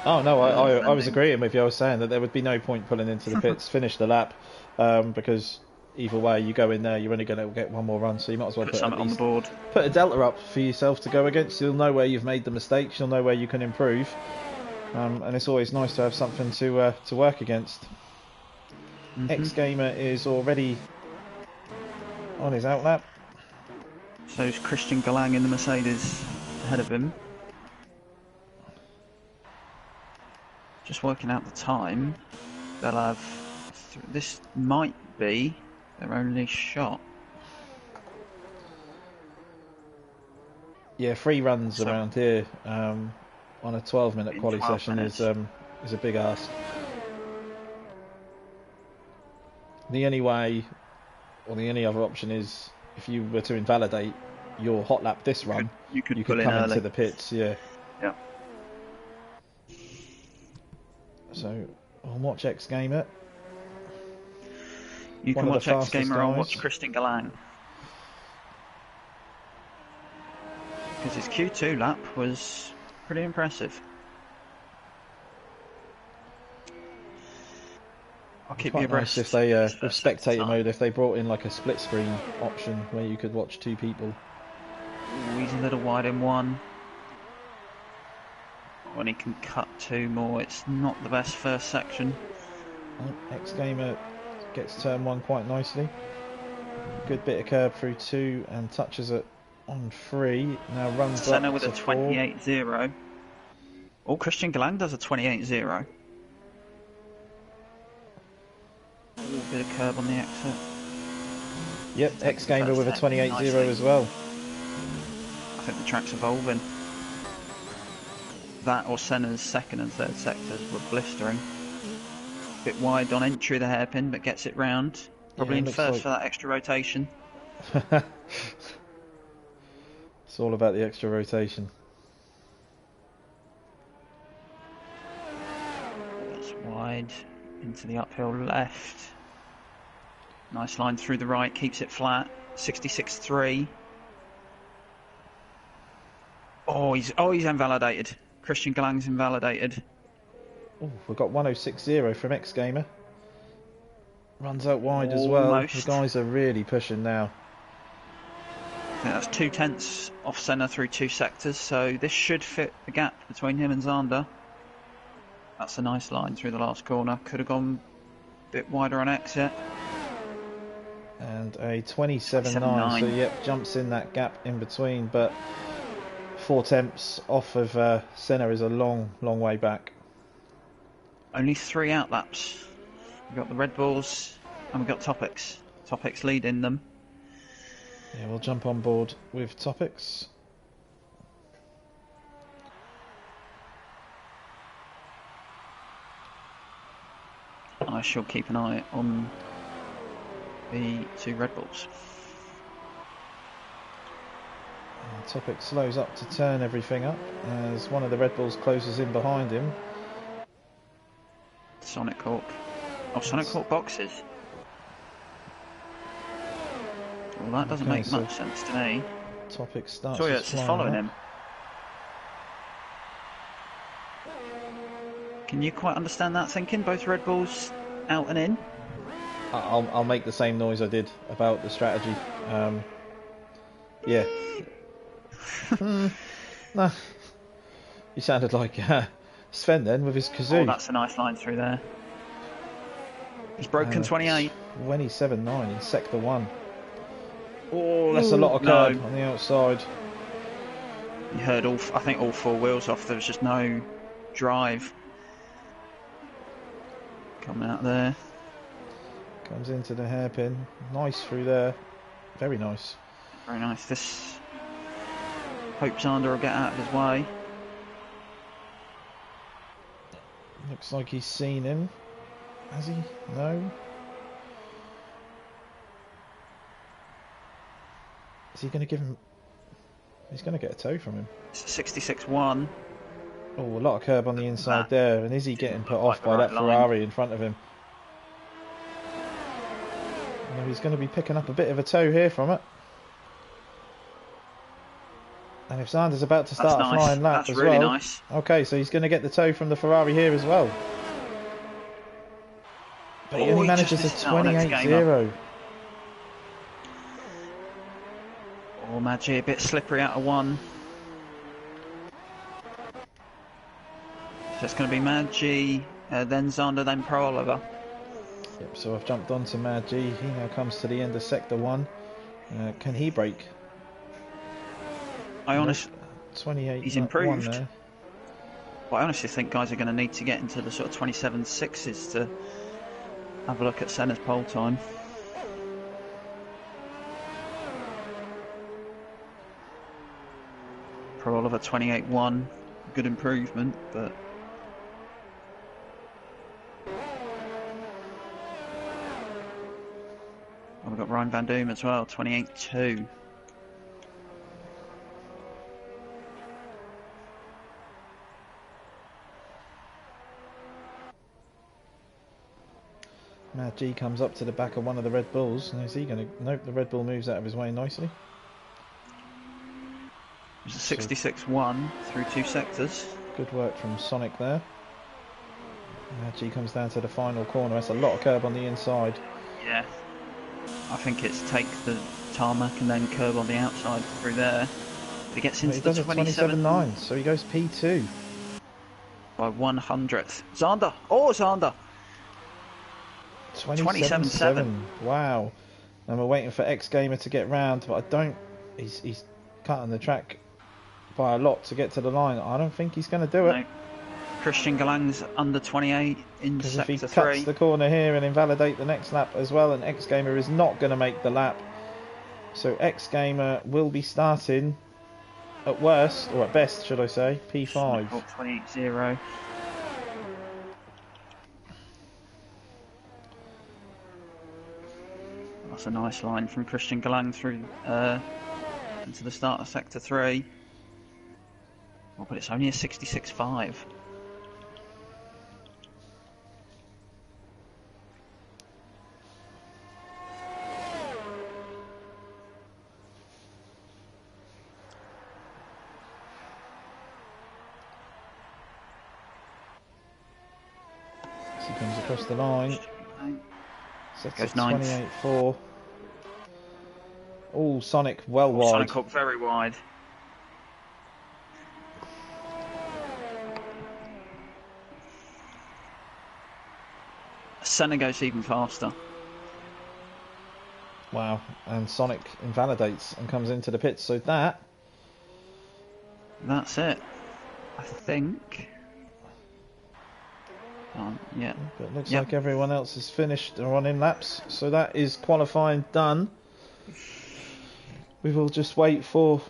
Oh no, I was agreeing with you. I was saying that there would be no point pulling into the pits, finish the lap, because either way you go in there, you're only going to get 1 more run, so you might as well put something on the board. Put a delta up for yourself to go against. You'll know where you've made the mistakes. You'll know where you can improve, and it's always nice to have something to work against. X-Gamer is already on his outlap. So is Christian Galang in the Mercedes ahead of him. Just working out the time. They'll have... This might be their only shot. Yeah, 3 runs around here. on a 12-minute In quali 12 session minutes. is a big ask. The only way, or the only other option is if you were to invalidate your hot lap this run, You could you pull could in come early. into the pits, yeah. Yeah. So I'll watch X Gamer. You One can of the watch X fastest Gamer. I'll guys. watch Christian Galang. Because his Q2 lap was pretty impressive. I'll keep you Quite abreast. nice if they, with first spectator time. mode, if they brought in like a split screen option where you could watch two people. Ooh, he's a little wide in one. When he can cut two more, it's not the best first section. Oh, X Gamer gets turn one quite nicely. Good bit of curb through two and touches it on three. Now runs Senna up with to a 28-0. 28.0. Oh, Christian Galang does a 28.0. Ooh, bit of curb on the exit. Yep, X Gamer with a First sector 28-0 nicely. as well. I think the track's evolving. That or Senna's second and third sectors were blistering. Bit wide on entry of the hairpin, but gets it round. Probably Yeah, in looks first like- for that extra rotation. It's all about the extra rotation. That's wide into the uphill left. Nice line through the right, keeps it flat. 66.3. Oh, he's invalidated. Christian Galang's invalidated. Oh, we've got 106.0 from X Gamer. Runs out wide as well. Almost. The guys are really pushing now. I think that's 2/10 off Senna through two sectors, so this should fit the gap between him and Zander. That's a nice line through the last corner. Could have gone a bit wider on exit. And a 27.9, 27.9. so yep, jumps in that gap in between, but 4 tenths off of Senna is a long, long way back. Only 3 out laps. We've got the Red Bulls and we've got Topics. Topics leading them. Yeah, we'll jump on board with Topics. I shall keep an eye on the 2 Red Bulls. And Topic slows up to turn everything up as one of the Red Bulls closes in behind him. Sonic Cork. Oh, Sonic Cork boxes. Well, that doesn't Okay, make so much sense to me. Topic starts Sorry, his it's just climb following up. him. Can you quite understand that thinking? Both Red Bulls out and in? I'll make the same noise I did about the strategy. Yeah. No. He sounded like Sven then with his kazoo. Oh, that's a nice line through there. He's broken 28. 27.9 in sector 1. Oh, that's a lot of no. curb on the outside. You heard I think all 4 wheels off. There was just no drive coming out there. Comes into the hairpin. Nice through there. Very nice. Very nice. This hope Zander will get out of his way. Looks like he's seen him. Has he? No. Is he going to give him... He's going to get a tow from him. It's 66.1. Oh, a lot of curb on the inside That there. And is he getting put looked off like by the that right line. Ferrari in front of him? No, he's going to be picking up a bit of a tow here from it. And if Zander's about to start That's a nice. flying lap That's as really well. nice. Okay, so he's going to get the tow from the Ferrari here as well. But he Oh, only he manages just a missed out on X 28.0. Oh, Maggi, a bit slippery out of 1. So it's going to be Maggi, then Zander, then Pro Oliver. Yep, so I've jumped on to Mad G. He now comes to the end of sector 1. Can he break? I honestly, 28. He's improved. There. I honestly think guys are going to need to get into the sort of 27.6s to have a look at Senna's pole time. Pro Oliver 28.1. good improvement, but we've got Ryan Van Doom as well, 28.2. Matt G comes up to the back of one of the Red Bulls. And is he going to... Nope, the Red Bull moves out of his way nicely. It's a 66-1 through 2 sectors. Good work from Sonic there. Matt G comes down to the final corner. That's a lot of curb on the inside. Yeah. I think it's take the tarmac and then curb on the outside through there. He gets into the 27.9, so he goes P2. By 100th. Zander! Oh, Zander! 27.7. Wow. And we're waiting for X Gamer to get round, but I don't... He's cutting the track by a lot to get to the line. I don't think he's going to do it. No. Christian Galang's under 28 in sector 3. If he cuts the corner here and invalidate the next lap as well, and X Gamer is not going to make the lap. So X Gamer will be starting at worst, or at best, should I say, P5. 28.0. That's a nice line from Christian Galang through into the start of sector 3. Oh, but it's only a 66.5. He comes across the line. Sets at 28.4. Oh, Sonic well wide. Sonic up very wide. Senna goes even faster. Wow, and Sonic invalidates and comes into the pits, so that's it, I think. Yeah. But it looks like everyone else has finished or on in laps, so that is qualifying done. We will just wait for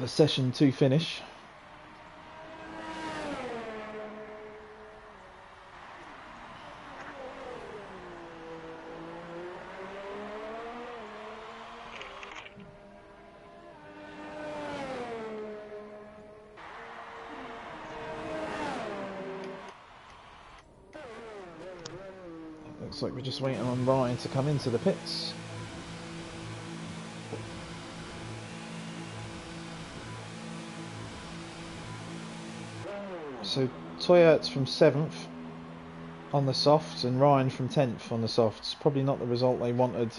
the session to finish. Looks like we're just waiting on Ryan to come into the pits. So Toyert's from 7th on the softs and Ryan from 10th on the softs. Probably not the result they wanted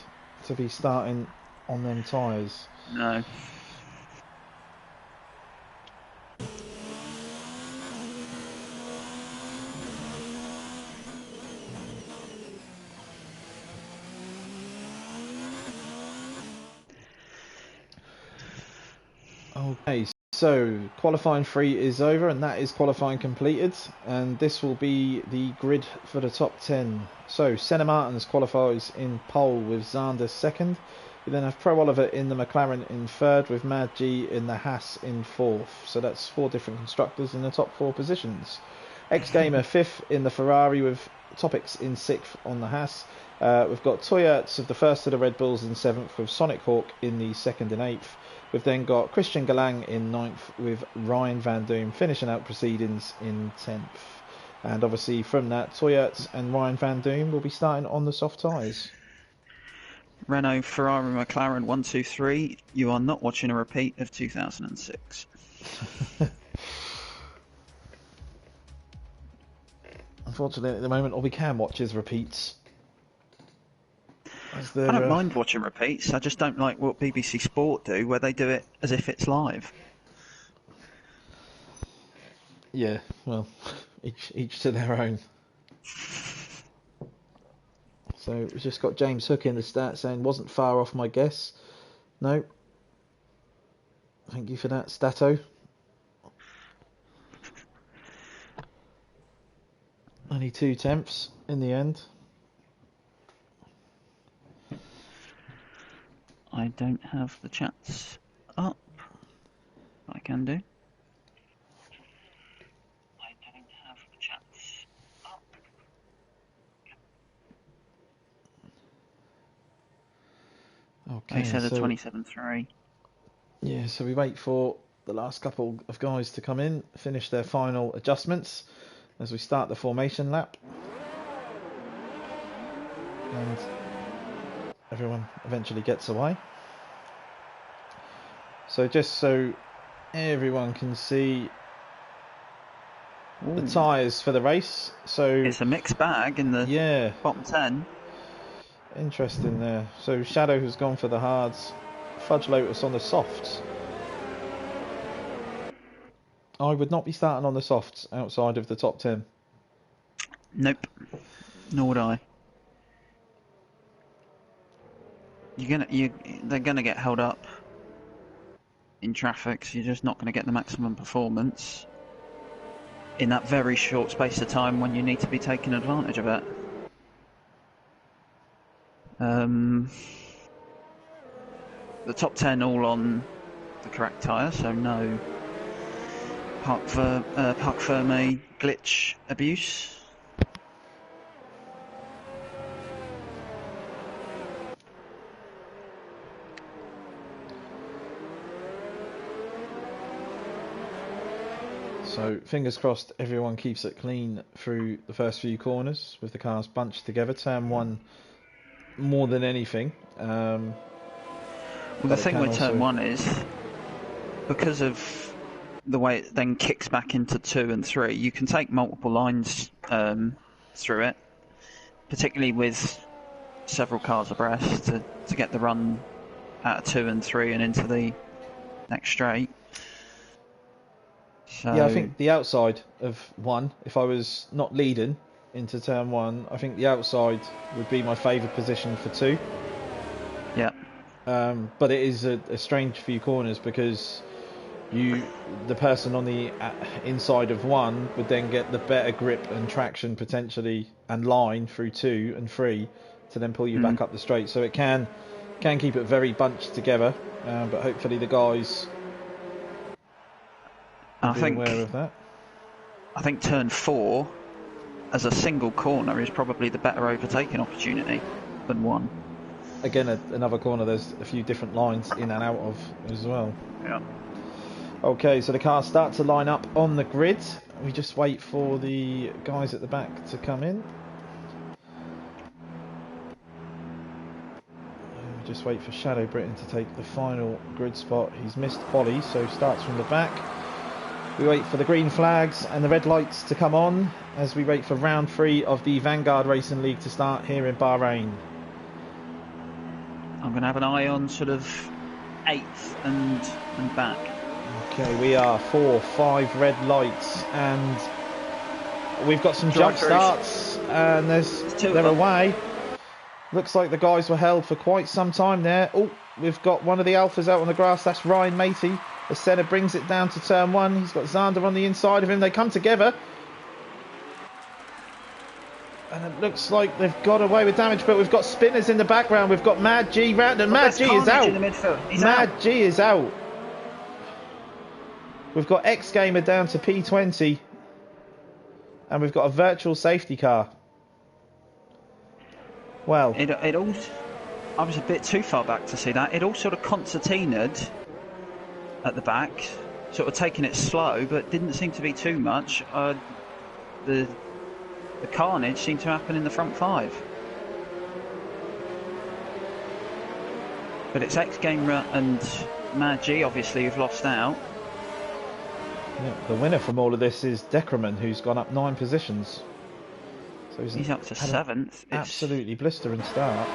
to be starting on them tyres. No. Okay, so qualifying 3 is over and that is qualifying completed, and this will be the grid for the top 10. So Senna Martins qualifies in pole with Zander second. We then have Pro Oliver in the McLaren in third, with Mad G in the Haas in fourth. So that's 4 different constructors in the top 4 positions. X Gamer 5th in the Ferrari, with Topics in 6th on the Haas. We've got Toyerts of the first of the Red Bulls in 7th, with Sonic Hawk in the 2nd and 8th. We've then got Christian Galang in 9th, with Ryan Van Doom finishing out proceedings in 10th. And obviously from that, Toyerts and Ryan Van Doom will be starting on the soft tyres. Renault, Ferrari, McLaren, 1, 2, 3. You are not watching a repeat of 2006. Unfortunately, at the moment, all we can watch is repeats. I don't mind watching repeats. I just don't like what BBC Sport do, where they do it as if it's live. Yeah, well, each to their own. So we've just got James Hook in the stat saying wasn't far off my guess. No. Thank you for that, Stato. Only 2/10 in the end. I don't have the chats up. I can do. Okay, so the 27.3. Yeah, so we wait for the last couple of guys to come in, finish their final adjustments as we start the formation lap. And everyone eventually gets away. So just so everyone can see the tyres for the race. So it's a mixed bag in the bottom 10. Interesting there. So Shadow has gone for the hards, Fudge Lotus on the softs. I would not be starting on the softs outside of the top 10. Nope, nor would I. They're gonna get held up in traffic, so you're just not going to get the maximum performance in that very short space of time when you need to be taking advantage of it. The top 10 all on the correct tyre, so no Parc Fermé glitch abuse. So fingers crossed everyone keeps it clean through the first few corners with the cars bunched together. Turn 1 more than anything. Well, the thing with turn 1 is, because of the way it then kicks back into 2 and 3, you can take multiple lines through it, particularly with several cars abreast to get the run out of 2 and 3 and into the next straight. So, yeah, I think the outside of 1, if I was not leading into turn 1, I think the outside would be my favoured position for 2. Yeah. But it is a strange few corners because the person on the inside of 1 would then get the better grip and traction potentially and line through 2 and 3 to then pull you back up the straight. So it can keep it very bunched together, but hopefully the guys are aware of that. I think turn 4 as a single corner is probably the better overtaking opportunity than 1. Again, another corner there's a few different lines in and out of as well. Yeah. Okay, so the cars start to line up on the grid. We just wait for the guys at the back to come in. We just wait for Shadow Britain to take the final grid spot. He's missed Polly, so starts from the back. We wait for the green flags and the red lights to come on as we wait for round 3 of the Vanguard Racing League to start here in Bahrain. I'm going to have an eye on sort of 8th and back. Okay, we are 4, 5 red lights and we've got some jump starts and they're away. Looks like the guys were held for quite some time there. Oh, we've got one of the Alphas out on the grass. That's Ryan Matey. As Senna brings it down to turn 1. He's got Xander on the inside of him. They come together. And it looks like they've got away with damage, but we've got spinners in the background. We've got Mad G round, and Mad G is out. Mad G is out. We've got X Gamer down to P20. And we've got a virtual safety car. Well, it all. I was a bit too far back to see that. It all sort of concertinaed at the back, sort of taking it slow, but didn't seem to be too much. The carnage seemed to happen in the front 5. But it's X Gamer and Mad G obviously who've lost out. Yeah, the winner from all of this is Deckerman, who's gone up 9 positions. So he's up to 7th. Absolutely blistering start.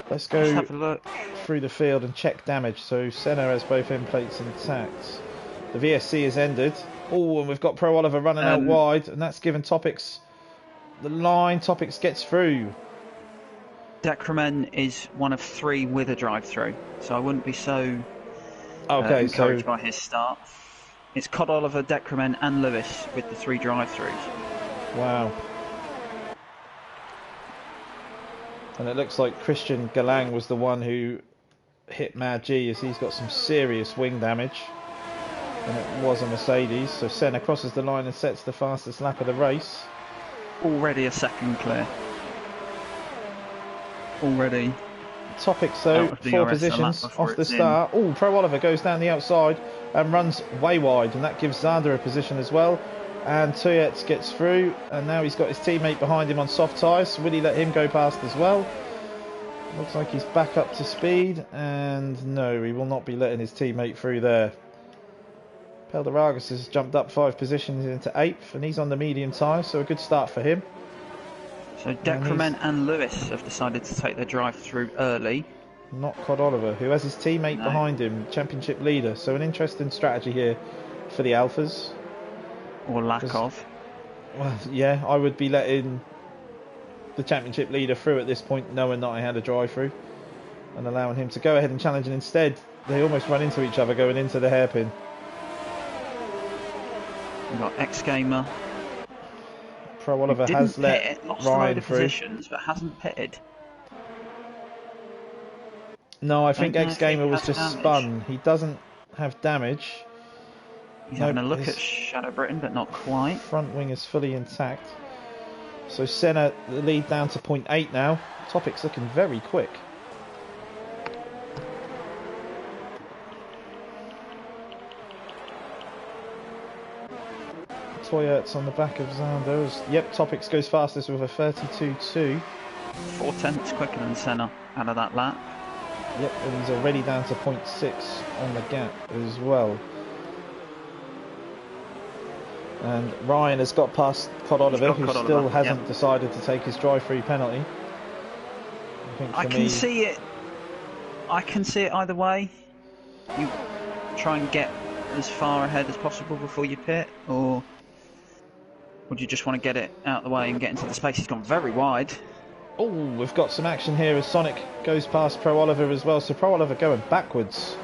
Let's go have a look through the field and check damage. So Senna has both end plates intact. The VSC has ended. Oh, and we've got Pro Oliver running out wide, and that's given Topics the line. Topics gets through. Deckerman is one of 3 with a drive-through, so I wouldn't be so encouraged by his start. It's Cod Oliver, Deckerman and Lewis with the 3 drive-throughs. Wow. And it looks like Christian Galang was the one who hit Mad G, as he's got some serious wing damage. And it was a Mercedes. So Senna crosses the line and sets the fastest lap of the race. Already a second clear. Already Topics though, out of four DRS a lap positions before off the it's in. start. Oh, Pro Oliver goes down the outside and runs way wide, and that gives Zander a position as well. And Tuyets gets through, and now he's got his teammate behind him on soft tyres. Will he let him go past as well? Looks like he's back up to speed, and no, he will not be letting his teammate through there. Pelderargus has jumped up 5 positions into 8th, and he's on the medium tyre, so a good start for him. So Decrement and Lewis have decided to take their drive through early. Not Cod Oliver, who has his teammate behind him, championship leader. So an interesting strategy here for the Alphas. Or lack of. Well, yeah, I would be letting the championship leader through at this point, knowing that I had a drive through, and allowing him to go ahead and challenge. And instead, they almost run into each other going into the hairpin. We've got X Gamer. Pro Oliver has let Ryan through. Positions, but hasn't pitted. No, I think X Gamer was just spun. He doesn't have damage. He's having a look at Shadow Britain, but not quite. Front wing is fully intact. So Senna, the lead down to 0.8 now. Topic's looking very quick. Toyert's on the back of Zander. Yep, Topics goes fastest with a 32.2. 0.4 quicker than Senna out of that lap. Yep, and he's already down to 0.6 on the gap as well. And Ryan has got past Cod Oliver, who still hasn't decided to take his drive-through penalty. I can see it. I can see it either way. You try and get as far ahead as possible before you pit, or would you just want to get it out of the way and get into the space? He's gone very wide. Oh, we've got some action here as Sonic goes past Pro Oliver as well. So Pro Oliver going backwards.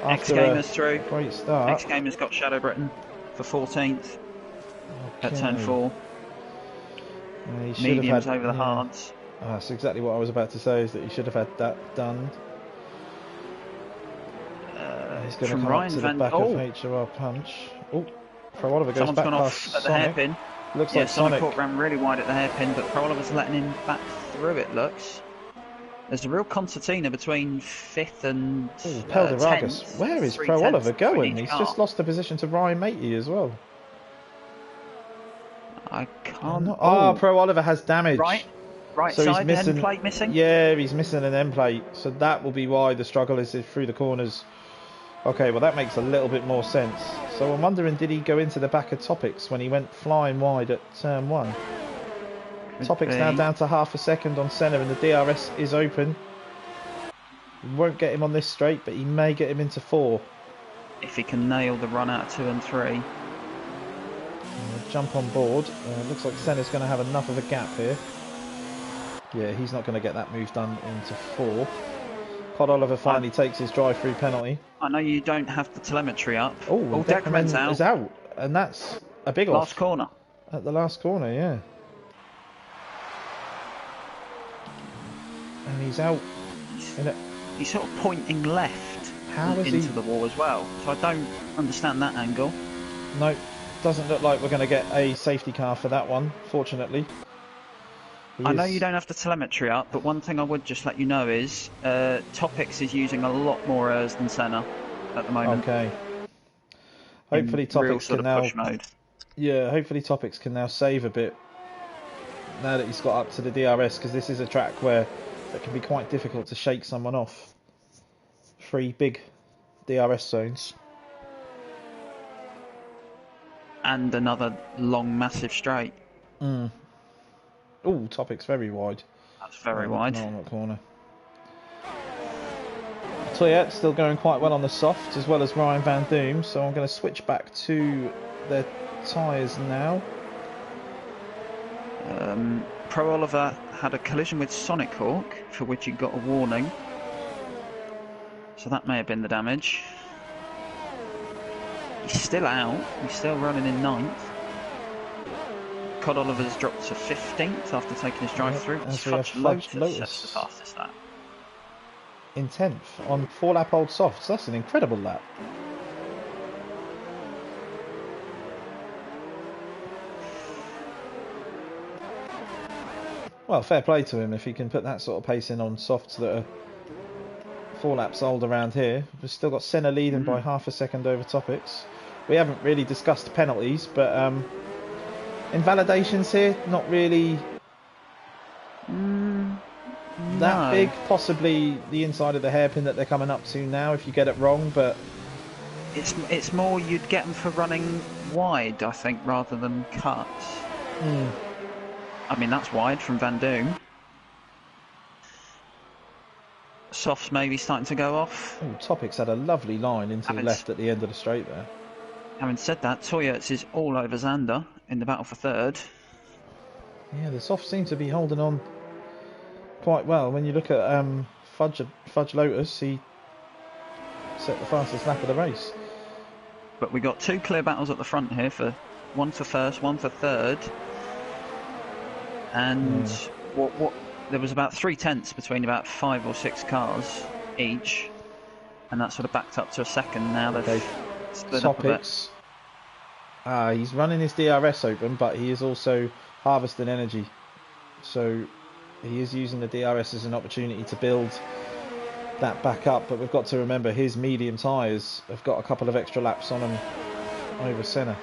X Gamers through. Great start. X Gamers got Shadow Britain for 14th at turn 4. Mediums over the hards. That's exactly what I was about to say, is that he should have had that done. He's going to come up to the back of HOR Punch. Oh, Pro Oliver goes back past at the hairpin. Looks like Sonic ran really wide at the hairpin, but Pro Oliver's letting him back through, it looks. There's a real concertina between 5th and 10th. Where is Pro Oliver going? He's just lost the position to Ryan Matey as well. I can't... Pro Oliver has damage. Right so side, end plate missing? Yeah, he's missing an end plate. So that will be why the struggle is through the corners. Okay, well that makes a little bit more sense. So I'm wondering, did he go into the back of Topics when he went flying wide at turn 1? Topics now down to half a second on Senna, and the DRS is open. He won't get him on this straight, but he may get him into 4. If he can nail the run out of 2 and 3. Jump on board. Looks like Senna's going to have enough of a gap here. Yeah, he's not going to get that move done into 4. Cod Oliver finally takes his drive-through penalty. I know you don't have the telemetry up. Oh, Decrement's out. Is out, and that's a big last corner. At the last corner, yeah. And he's out. He's sort of pointing left into the wall as well. So I don't understand that angle. No, doesn't look like we're going to get a safety car for that one, fortunately. I know you don't have the telemetry up, but one thing I would just let you know is Topics is using a lot more ERS than Senna at the moment. Okay. Hopefully Topics can now... Yeah, hopefully Topics can now save a bit now that he's got up to the DRS, because this is a track where it can be quite difficult to shake someone off. 3 big DRS zones. And another long, massive straight. Oh, Topic's very wide. That's very wide. No, on that corner. Toyette still going quite well on the soft, as well as Ryan Van Doom. So I'm going to switch back to their tyres now. Pro Oliver had a collision with Sonic Hawk, for which he got a warning. So that may have been the damage. He's still out. He's still running in 9th. Cod Oliver's dropped to 15th after taking his drive-through. Fudge Lotus sets the fastest lap. In 10th on 4-lap old softs. That's an incredible lap. Well, fair play to him if he can put that sort of pace in on softs that are 4 laps old around here. We've still got Senna leading by half a second over Topics. We haven't really discussed penalties, but invalidations here, not really that big. Possibly the inside of the hairpin that they're coming up to now if you get it wrong, but it's more you'd get them for running wide, I think, rather than cuts. I mean, that's wide from Van Doom. Softs maybe starting to go off. Oh, Topics had a lovely line into the left at the end of the straight there. Having said that, Toyota is all over Zander in the battle for third. Yeah, the softs seem to be holding on quite well. When you look at Fudge Lotus, he set the fastest lap of the race. But we got 2 clear battles at the front here, for one for first, one for third. And what there was about 3 tenths between about 5 or 6 cars each, and that sort of backed up to a second. Now they've split up a bit. He's running his DRS open, but he is also harvesting energy, so he is using the DRS as an opportunity to build that back up. But we've got to remember his medium tyres have got a couple of extra laps on them over Senna.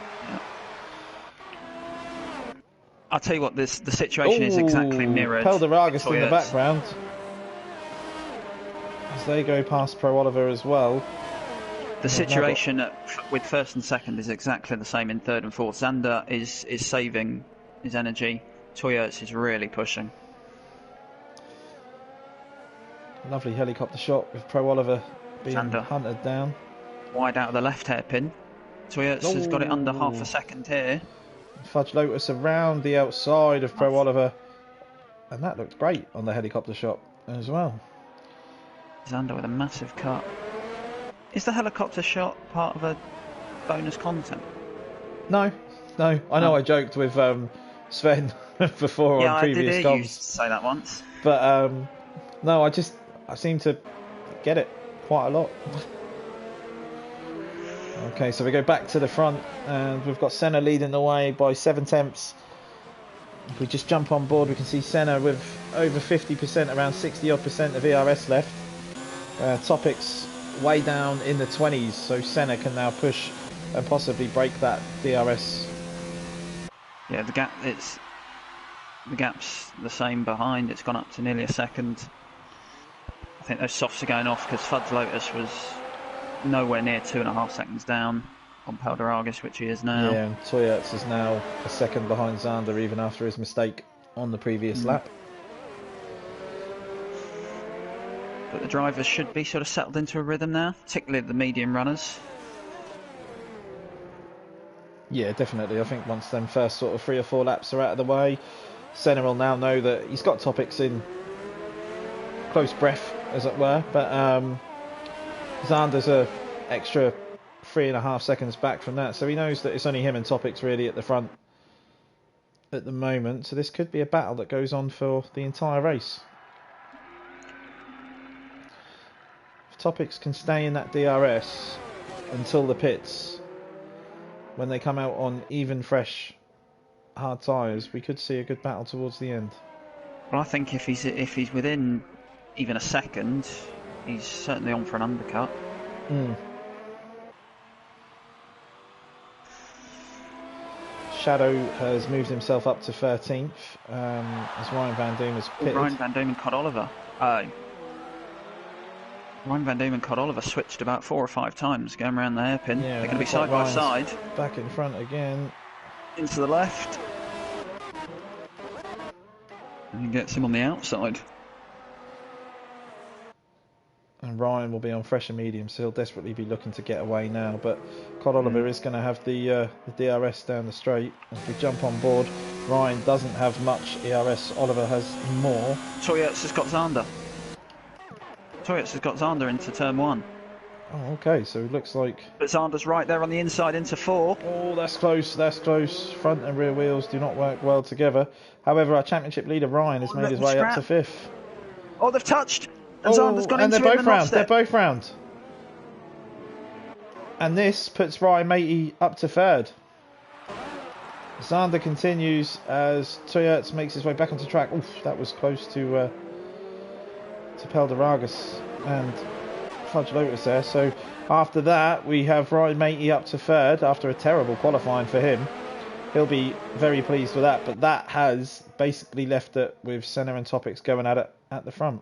I'll tell you what, the situation is exactly mirrored. Pelder-Argus in the background as they go past Pro Oliver as well. The situation with first and second is exactly the same in third and fourth. Zander is saving his energy. Toyota is really pushing. Lovely helicopter shot with Pro Oliver being hunted down. Wide out of the left hairpin. Toyota has got it under half a second here. Fudge Lotus around the outside of Pro Oliver, and that looked great on the helicopter shot as well. Zander with a massive cut. Is the helicopter shot part of a bonus content? No. I know I joked with Sven before on previous comms. Yeah, I did hear you say that once. But no, I seem to get it quite a lot. Okay, so we go back to the front, and we've got Senna leading the way by 7 tenths. If we just jump on board, we can see Senna with over 50%, around 60% of ERS left. Topics way down in the 20s, so Senna can now push and possibly break that DRS. Yeah, the gap's the same behind. It's gone up to nearly a second. I think those softs are going off because Fudge Lotus was nowhere near 2.5 seconds down on Pelder-Argus, which he is now. Yeah, and Toyota is now a second behind Zander, even after his mistake on the previous lap. But the drivers should be sort of settled into a rhythm now, particularly the medium runners. Yeah, definitely. I think once them first sort of 3 or 4 laps are out of the way, Senna will now know that he's got Topics in close breath, as it were. But Zander's a extra 3.5 seconds back from that, so he knows that it's only him and Topics really at the front at the moment. So this could be a battle that goes on for the entire race. If Topics can stay in that DRS until the pits, when they come out on even, fresh, hard tyres, we could see a good battle towards the end. Well, I think if he's within even a second, he's certainly on for an undercut. Shadow has moved himself up to 13th as Ryan Van Doom has pitted. Ryan Van Doom and Cod Oliver. Ryan Van Doom and Cod Oliver switched about 4 or 5 times going around the hairpin. Yeah, they're going to be side by side. Back in front again. Into the left. And he gets him on the outside. And Ryan will be on fresh and medium, so he'll desperately be looking to get away now. But Cod Oliver is going to have the DRS down the straight. If we jump on board, Ryan doesn't have much ERS. Oliver has more. Toyota has got Zander. Toyota has got Zander into turn 1. Oh, okay, so it looks like... But Zander's right there on the inside into 4. Oh, that's close, that's close. Front and rear wheels do not work well together. However, our championship leader, Ryan, has made his way up to 5th. Oh, they've touched! And Zander's gone into they're both round. They're both round. And this puts Ryan Matey up to 3rd. Zander continues as Toyota makes his way back onto track. Oof, that was close to Pelder-Argus. And Fudge Lotus there. So after that, we have Ryan Matey up to third after a terrible qualifying for him. He'll be very pleased with that, but that has basically left it with Senna and Topics going at it at the front.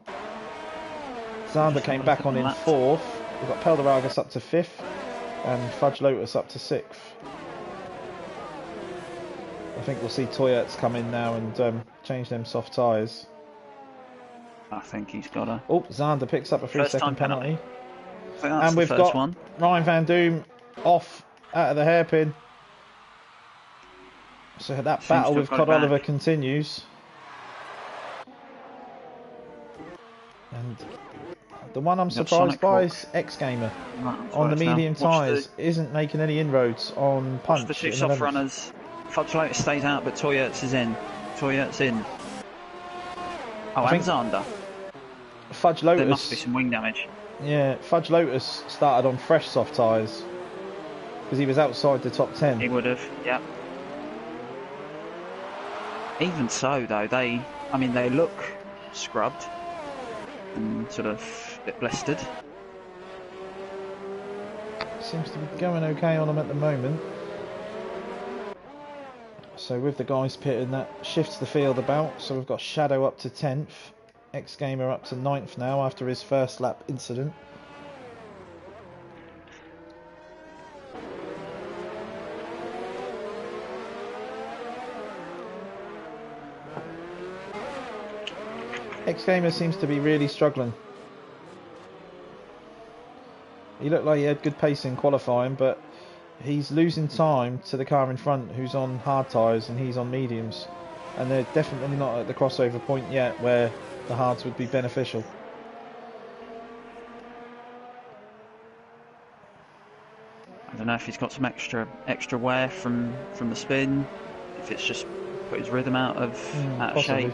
Zander came back on in fourth. We've got Pelderagus up to fifth and Fudge Lotus up to sixth. I think we'll see Toyerts come in now and change them soft tyres. I think he's got a... Oh, Zander picks up a 3-second penalty. And we've got Ryan Van Doom off out of the hairpin. So that battle with Cod Oliver continues. And the one I'm surprised by is X-Gamer on the medium tyres. Isn't making any inroads on Punch. The two soft runners. Fudge Lotus stays out, but Toyerts is in. Toyerts in. Oh, and Zander. Fudge Lotus. There must be some wing damage. Yeah, Fudge Lotus started on fresh soft tyres because he was outside the top 10. He would have, yeah. Even so, though, they look scrubbed and sort of a bit blistered. Seems to be going okay on them at the moment. So with the guys pitting, that shifts the field about. So we've got Shadow up to 10th. X-Gamer up to 9th now after his first lap incident. X-Gamer seems to be really struggling. He looked like he had good pace in qualifying, but he's losing time to the car in front who's on hard tyres and he's on mediums. And they're definitely not at the crossover point yet where the hards would be beneficial. I don't know if he's got some extra wear from the spin, if it's just put his rhythm out of shape.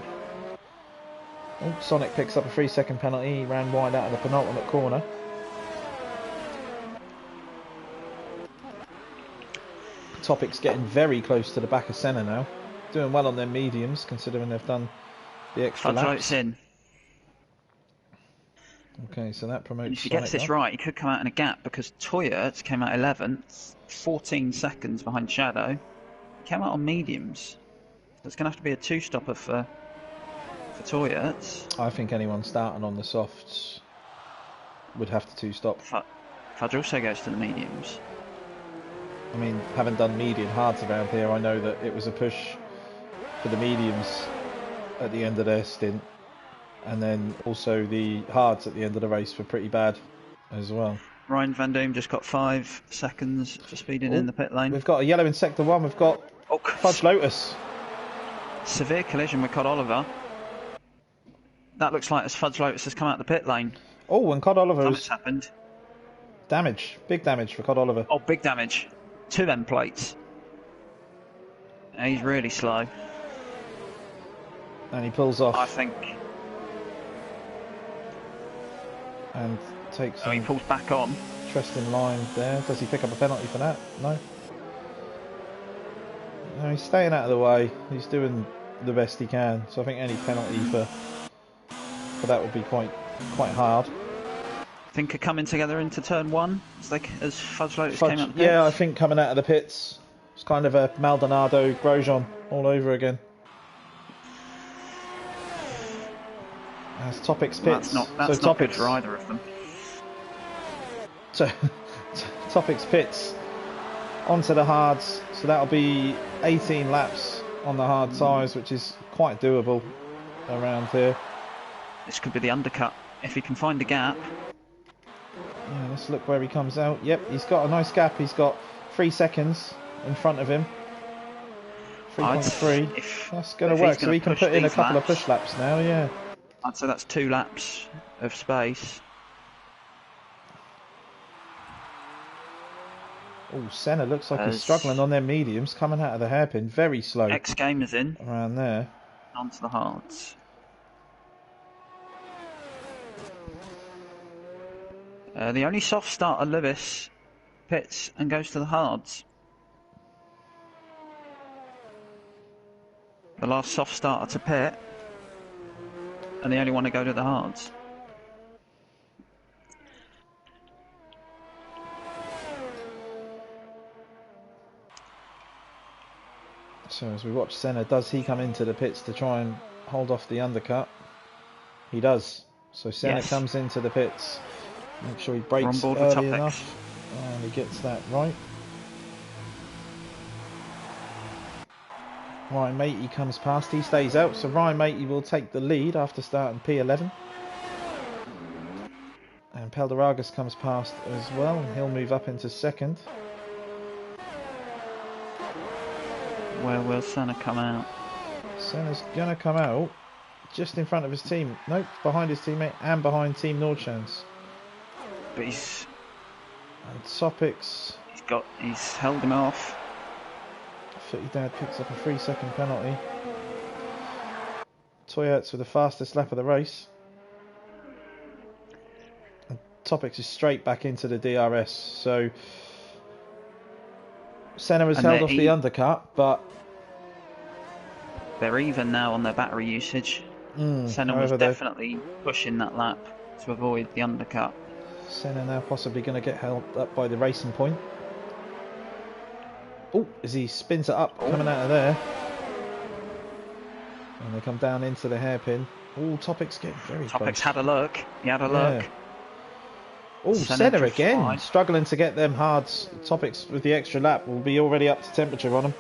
Oh, Sonic picks up a 3-second penalty. He ran wide out of the penultimate corner. Topic's getting very close to the back of Senna now. Doing well on their mediums, considering they've done the extra laps. In. Okay, so that promotes. And if he gets this right, he could come out in a gap because Toyerts came out 11th, 14 seconds behind Shadow. He came out on mediums. There's going to have to be a two-stopper for Toyerts. I think anyone starting on the softs would have to two-stop. Fudge also goes to the mediums. I mean, having done medium hards around here, I know that it was a push for the mediums at the end of their stint, and then also the hards at the end of the race were pretty bad as well. Ryan Van Doom just got 5 seconds for speeding in the pit lane. We've got a yellow in sector 1. We've got Fudge Lotus. Severe collision with Cod Oliver. That looks like as Fudge Lotus has come out the pit lane. Oh, and Cod Oliver's happened. Damage. Big damage for Cod Oliver. Oh, big damage. 2 end plates. And he's really slow. And he pulls off. I think. And takes. He pulls back on. Interesting line there. Does he pick up a penalty for that? No. No, he's staying out of the way. He's doing the best he can. So I think any penalty for that would be quite hard. Think are coming together into turn 1 as Fudge Lotus came out the pits? Yeah, I think coming out of the pits, it's kind of a Maldonado Grosjean all over again. As Topic's pits. That's not good for either of them. So Topic's pits onto the hards, so that'll be 18 laps on the hard tyres, which is quite doable around here. This could be the undercut if he can find a gap. Yeah, let's look where he comes out. Yep, he's got a nice gap. He's got 3 seconds in front of him. 3.3. That's going to work. So he can put in a couple of push laps now, yeah. I'd say that's 2 laps of space. Oh, Senna looks like he's struggling on their mediums, coming out of the hairpin. Very slow. X-Gamer's in. Around there. Onto the hards. The only soft starter, Lewis, pits and goes to the hards. The last soft starter to pit, and the only one to go to the hards. So as we watch Senna, does he come into the pits to try and hold off the undercut? He does. So Senna comes into the pits. Make sure he brakes early enough. And he gets that right. Ryan Matey comes past. He stays out. So Ryan Matey will take the lead after starting P11. And Peldaragas comes past as well. And he'll move up into second. Where will Senna come out? Senna's going to come out just in front of his team. Nope, behind his teammate and behind Team Nordschans. But he's... And Topics... He's held him off. Footy Dad picks up a 3-second penalty. Toyerts with the fastest lap of the race. And Topics is straight back into the DRS. So Senna has held off the undercut, but they're even now on their battery usage. Senna was definitely pushing that lap to avoid the undercut. Senna now possibly going to get held up by the Racing Point. Oh, as he spins it up, coming out of there. And they come down into the hairpin. Oh, Topics getting very close. Topics had a look. He had a look. Oh, Senna again, struggling to get them hards. Topics with the extra lap will be already up to temperature on him.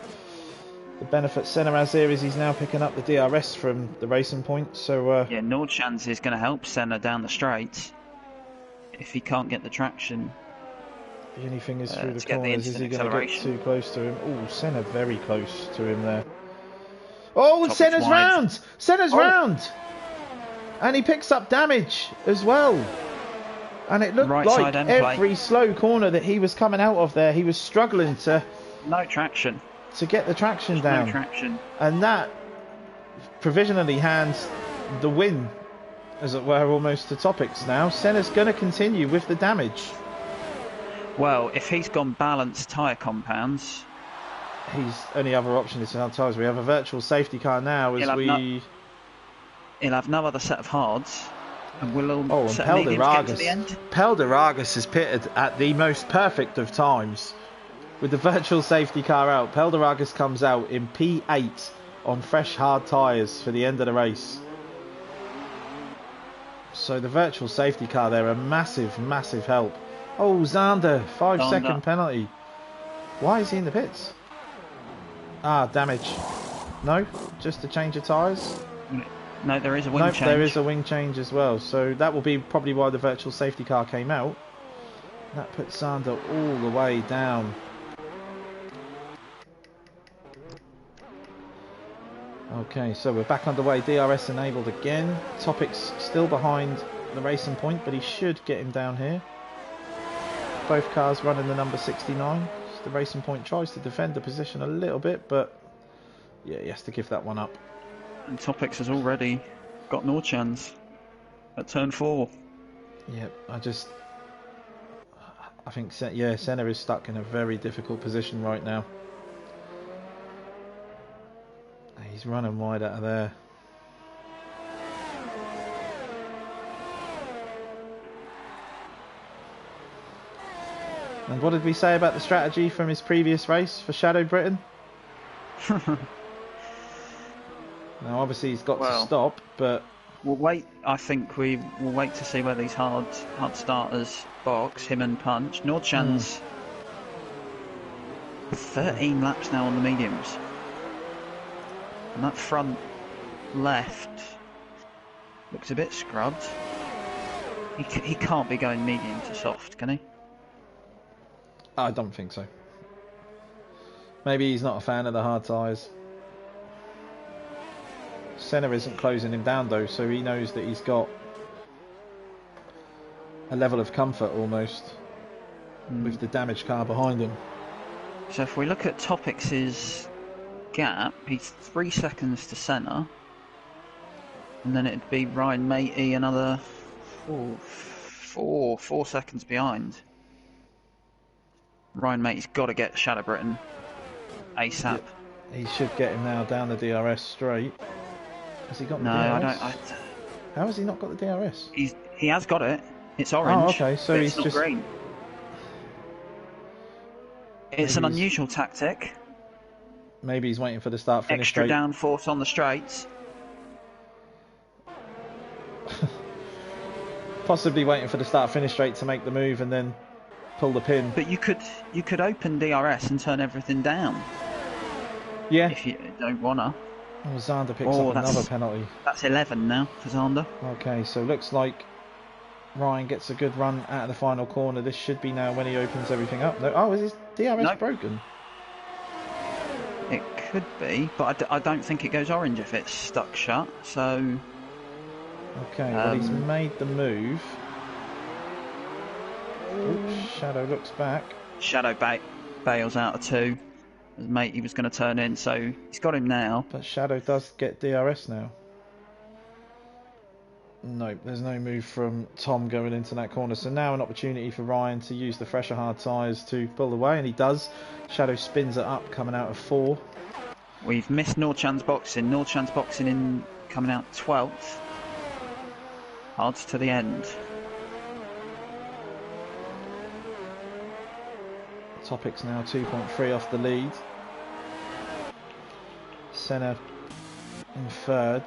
The benefit Senna has here is he's now picking up the DRS from the Racing Point. So yeah, Nordschans is going to help Senna down the straight if he can't get the traction. The only thing is through the corners, is he going to get too close to him? Oh, Senna very close to him there. Oh, Senna's round! Senna's round! And he picks up damage as well. And it looked like every slow corner that he was coming out of there, he was struggling to... No traction. To get the traction down. No traction. And that provisionally hands the win, as it were, almost to Topics now. Senna's going to continue with the damage. Well, if he's gone balanced tyre compounds... His only other option is hard tyres. We have a virtual safety car now as he'll have no other set of hards. And we'll all and Peldaragas is pitted at the most perfect of times. With the virtual safety car out, Peldaragas comes out in P8 on fresh hard tyres for the end of the race. So the virtual safety car there, a massive, massive help. Oh, Zander, 5-second penalty. Why is he in the pits? Ah, damage. No, just a change of tyres. No, there is a wing change. There is a wing change as well. So that will be probably why the virtual safety car came out. That puts Zander all the way down. Okay, so we're back underway. DRS enabled again. Topics still behind the Racing Point, but he should get him down here. Both cars running the number 69. The Racing Point tries to defend the position a little bit, but yeah, he has to give that one up. And Topics has already got Nordschans at turn 4. Yeah, I think Senna is stuck in a very difficult position right now. He's running wide out of there. And what did we say about the strategy from his previous race for Shadow Britain? Now obviously he's got to stop, but we'll wait. I think we will wait to see where these hard starters box him and Punch. Nordschans 13 laps now on the mediums, and that front left looks a bit scrubbed. He can't be going medium to soft, can he? I don't think so. Maybe he's not a fan of the hard tyres. Senna isn't closing him down though, so he knows that he's got a level of comfort almost with the damaged car behind him. So if we look at Topics' gap, he's 3 seconds to Senna, and then it'd be Ryan Matey another 4 seconds behind. Ryan Matey's got to get Shadow Britain ASAP. Yeah, he should get him now down the DRS straight. Has he got the DRS? I don't. How has he not got the DRS? He has got it. It's orange. Oh, okay. So he's not just green. It's an unusual tactic. Maybe he's waiting for the start-finish Extra straight. downforce on the straights. Possibly waiting for the start-finish straight to make the move and then pull the pin. But you could open DRS and turn everything down. Yeah. If you don't wanna. Oh, Zander picks up another penalty. That's 11 now for Zander. Okay, so looks like Ryan gets a good run out of the final corner. This should be now when he opens everything up. No, oh, is his DRS broken? It could be, but I don't think it goes orange if it's stuck shut. So. Okay, well he's made the move. Oops, Shadow looks back. Shadow bails out of 2. His mate he was going to turn in, so he's got him now. But Shadow does get DRS now. No, there's no move from Tom going into that corner. So now an opportunity for Ryan to use the fresher hard tyres to pull away, and he does. Shadow spins it up, coming out of 4. We've missed Norchan's boxing. Norchan's boxing in coming out 12th. Odds to the end. Topic's now 2.3 off the lead. Senna in 3rd.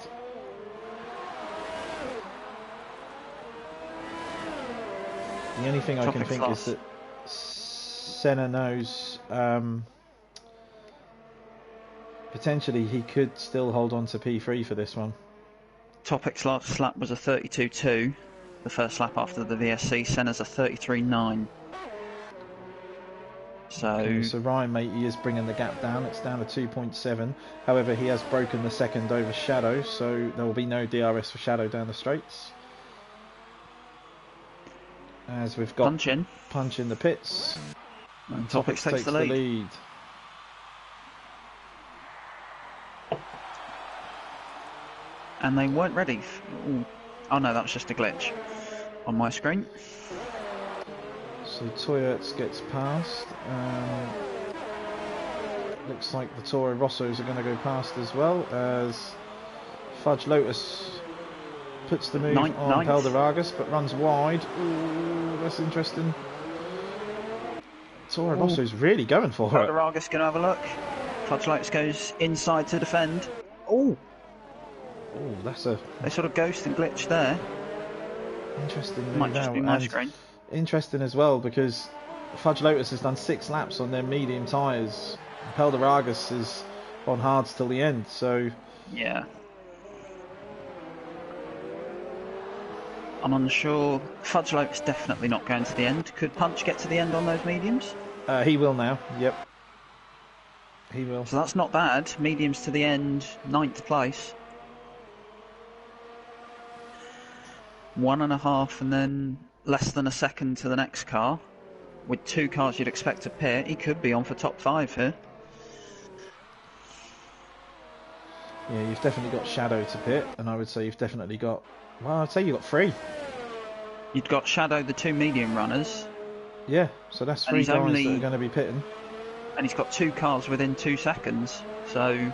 The only thing I can think is that Senna knows potentially he could still hold on to P3 for this one. Topic's last lap was a 32.2. The first lap after the VSC. Senna's a 33.9. So Ryan Matey is bringing the gap down. It's down to 2.7. However, he has broken the second over Shadow, so there will be no DRS for Shadow down the straights. As we've got punch in the pits. And Topics takes the lead. And they weren't ready. Oh no, that's just a glitch on my screen. So Toyota gets past. Looks like the Toro Rossos are going to go past as well, as Fudge Lotus puts the move on Pelderagus but runs wide. Ooh, that's interesting. Toro Rosso's really going for it. Pelderagus going to have a look. Fudge Lotus goes inside to defend. Oh, that's a... They sort of ghost and glitch there. Interesting move. Might just be my screen. Interesting as well, because Fudge Lotus has done 6 laps on their medium tyres. Pelderagus is on hards till the end, so... Yeah. I'm unsure. Fudge Lotus definitely not going to the end. Could Punch get to the end on those mediums? He will now, yep. He will. So that's not bad. Mediums to the end, 9th place. 1.5 and then less than a second to the next car. With 2 cars you'd expect to pit, he could be on for top 5 here. Yeah, you've definitely got Shadow to pit, and I would say you've definitely got... Well, I'd say you've got 3. You've got Shadow, the 2 medium runners. Yeah, so that's 3 guys that are going to be pitting. And he's got 2 cars within 2 seconds, so...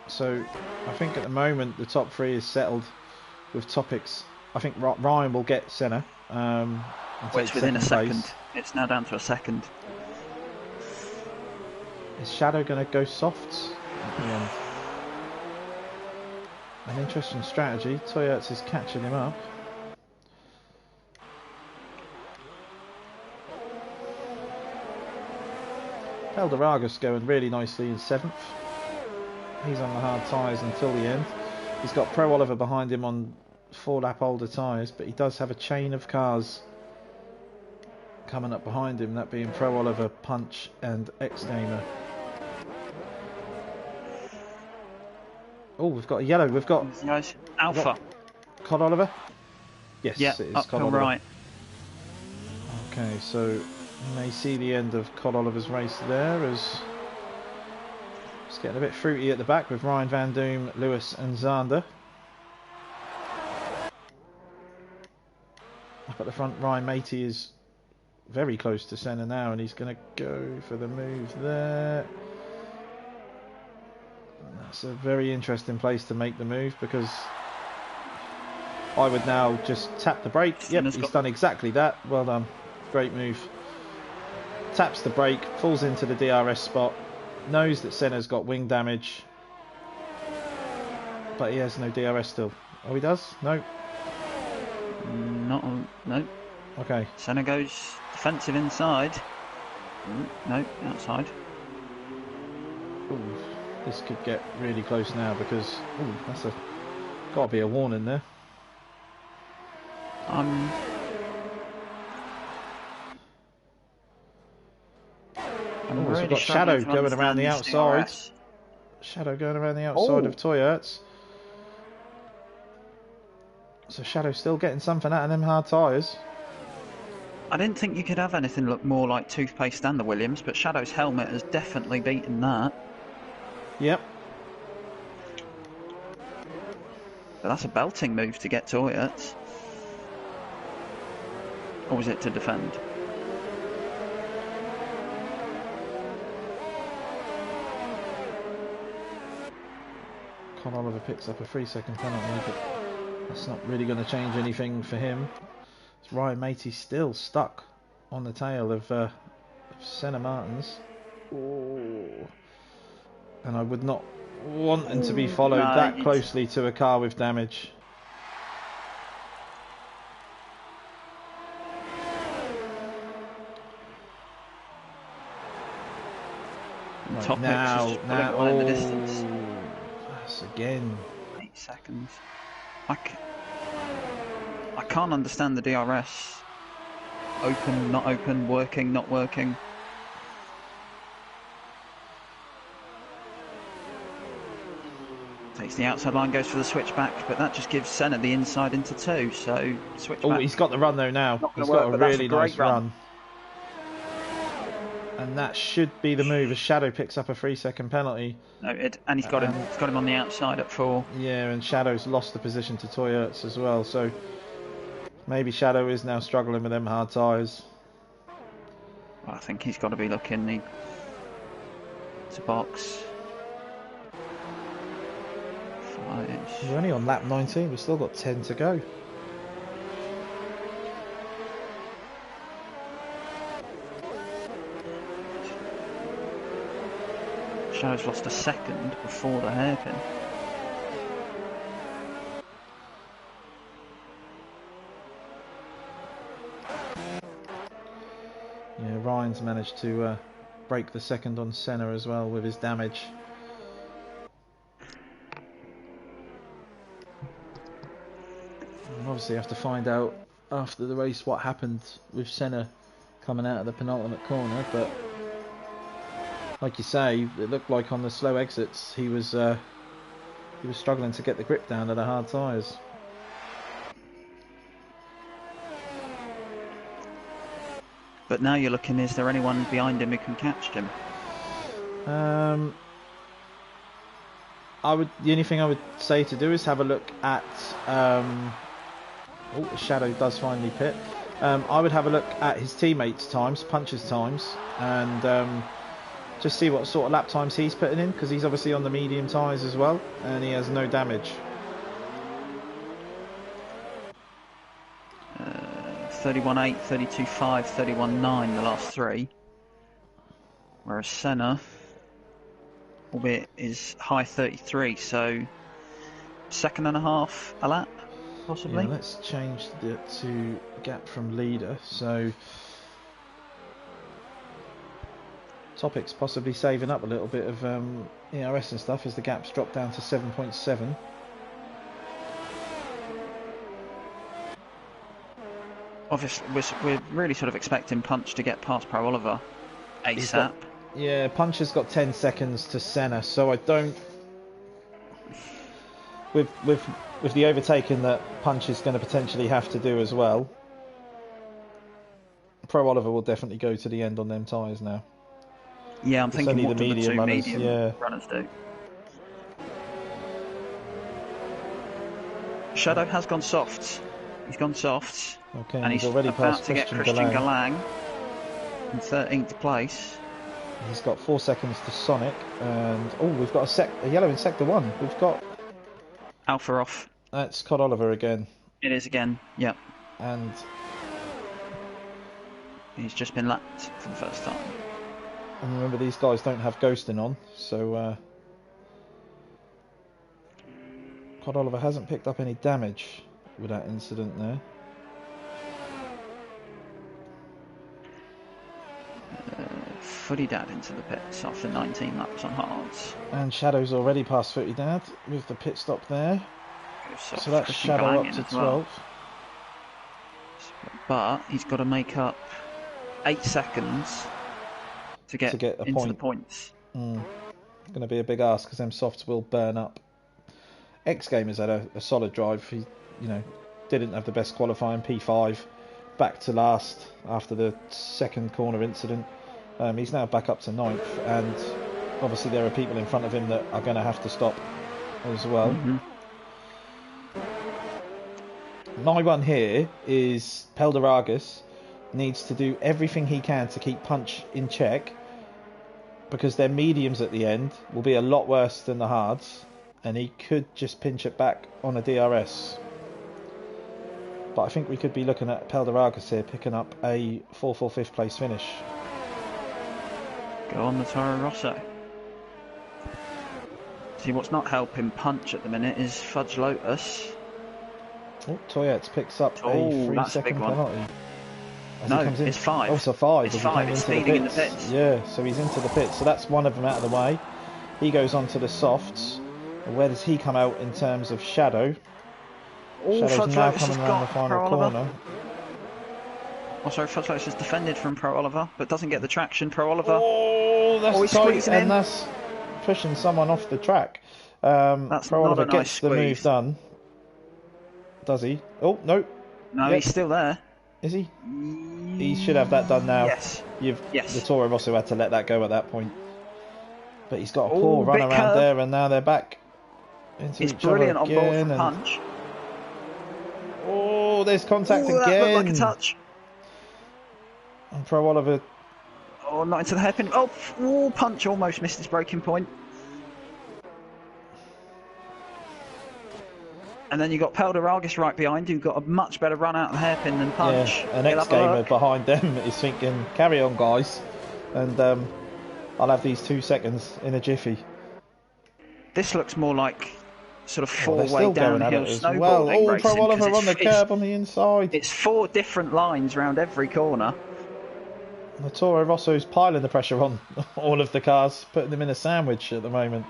So, I think at the moment the top 3 is settled with Topics. I think Ryan will get Senna. Which within a second. It's now down to a second. Is Shadow going to go softs at the end? An interesting strategy. Toyota is catching him up. Pelderagus going really nicely in 7th. He's on the hard tyres until the end. He's got Pro Oliver behind him on 4 lap older tyres, but he does have a chain of cars coming up behind him, that being Pro Oliver, Punch and X Gamer. Oh, we've got a yellow. We've got Alpha. Cod Oliver? Yes, yeah, it is up Cod Oliver. Right. Okay, so you may see the end of Cod Oliver's race there, as it's getting a bit fruity at the back with Ryan Van Doom, Lewis and Zander. Up at the front, Ryan Matey is very close to Senna now, and he's going to go for the move there. That's a very interesting place to make the move, because I would now just tap the brake. Yep, he's done exactly that. Well done. Great move. Taps the brake, falls into the DRS spot, knows that Senna's got wing damage, but he has no DRS still. Oh, he does? No. Not on, no. Okay. Senna goes defensive inside. No, outside. Ooh, this could get really close now because that's got to be a warning there. I'm We've really got Shadow going around the outside. DRS. Shadow going around the outside of Toyota. So Shadow's still getting something out of them hard tyres. I didn't think you could have anything look more like toothpaste than the Williams, but Shadow's helmet has definitely beaten that. Yep. But that's a belting move to get Toyota. Or was it to defend? Con Oliver picks up a 3-second penalty, but that's not really going to change anything for him. It's Ryan Matey still stuck on the tail of Senna Martins. Ooh. And I would not want him to be followed that closely to a car with damage. Top now, in the distance. That's again 8 seconds. I can't understand the DRS. Open, not open, working, not working. Takes the outside line, goes for the switchback, but that just gives Senna the inside into 2. So switchback. Oh, he's got the run though now. He's got a really nice run. And that should be the move as Shadow picks up a 3-second penalty. No, and he's got him. He's got him on the outside at 4. Yeah, and Shadow's lost the position to Toyota as well. So maybe Shadow is now struggling with them hard tyres. Well, I think he's got to be looking to box. We're only on lap 19. We've still got 10 to go. Shadow's lost a second before the hairpin. Yeah, Ryan's managed to break the second on Senna as well with his damage. And obviously have to find out after the race what happened with Senna coming out of the penultimate corner, but like you say, it looked like on the slow exits he was struggling to get the grip down to the hard tyres. But now you're looking, is there anyone behind him who can catch him? The only thing I would say to do is have a look at Shadow does finally pit. I would have a look at his teammates' times, Punch's times, and just see what sort of lap times he's putting in, because he's obviously on the medium tyres as well, and he has no damage. 31.8, 32.5, 31.9 the last 3. Whereas Senna, albeit, is high 33, so 2.5 a lap, possibly. Yeah, let's change it to gap from leader. So Topic's possibly saving up a little bit of ERS and stuff as the gap's dropped down to 7.7. Obviously, we're really sort of expecting Punch to get past Pro Oliver ASAP. Yeah, Punch has got 10 seconds to Senna, so I don't. With the overtaking that Punch is going to potentially have to do as well, Pro Oliver will definitely go to the end on them tyres now. Yeah, I'm thinking what the two medium runners do. Shadow has gone soft. He's gone soft. Okay, and he's already about passed to get Christian Galang in 13th place. He's got 4 seconds to Sonic, and we've got a yellow in sector 1. We've got Alpha off. That's Cod Oliver again. It is again. Yep. And he's just been lapped for the first time. And remember, these guys don't have ghosting on, so Cod Oliver hasn't picked up any damage with that incident there. Footy Dad into the pits after 19 laps on hards. And Shadow's already past Footy Dad with the pit stop there. So that's Shadow up to 12. Well. But he's got to make up 8 seconds to get into the points. Going to be a big ask because them softs will burn up. X Gamer's had a solid drive. He, didn't have the best qualifying. P5, back to last after the second corner incident. He's now back up to 9th, and obviously there are people in front of him that are going to have to stop as well. My one here is Peldaragus needs to do everything he can to keep Punch in check, because their mediums at the end will be a lot worse than the hards, and he could just pinch it back on a DRS. But I think we could be looking at Peldaragus here picking up a 4th or 5th place finish. Go on the Toro Rosso. See, what's not helping Punch at the minute is Fudge Lotus. Oh, Toyettes picks up a 3-second penalty. No, it's 5. Oh, so 5. It's 5, it's speeding in the pits. Yeah, so he's into the pits. So that's one of them out of the way. He goes on to the softs. Where does he come out in terms of Shadow? Shadow's now coming around the final corner. Oh, sorry, Fudge Lotus is defended from Pro Oliver, but doesn't get the traction. Pro Oliver. Oh, that's tight, and that's pushing someone off the track. Pro Oliver gets the move done. Does he? Oh, no. No, he's still there. Is he? He should have that done now. Yes. The Toro Rosso had to let that go at that point. But he's got a poor run around there, and now they're back into each other again. It's brilliant on board from Punch. Oh, there's contact again. That looked like a touch. And Pro Oliver. Oh, not into the hairpin. Oh, Punch almost missed his breaking point. And then you got Peldaragus right behind, who got a much better run out of the hairpin than Punch. Yeah, an X-Gamer behind them is thinking, carry on, guys. And I'll have these 2 seconds in a jiffy. This looks more like sort of 4-way downhill snowboarding well. racing. Pro Oliver on the curb on the inside. It's 4 different lines around every corner. The Toro Rosso's piling the pressure on all of the cars, putting them in a sandwich at the moment.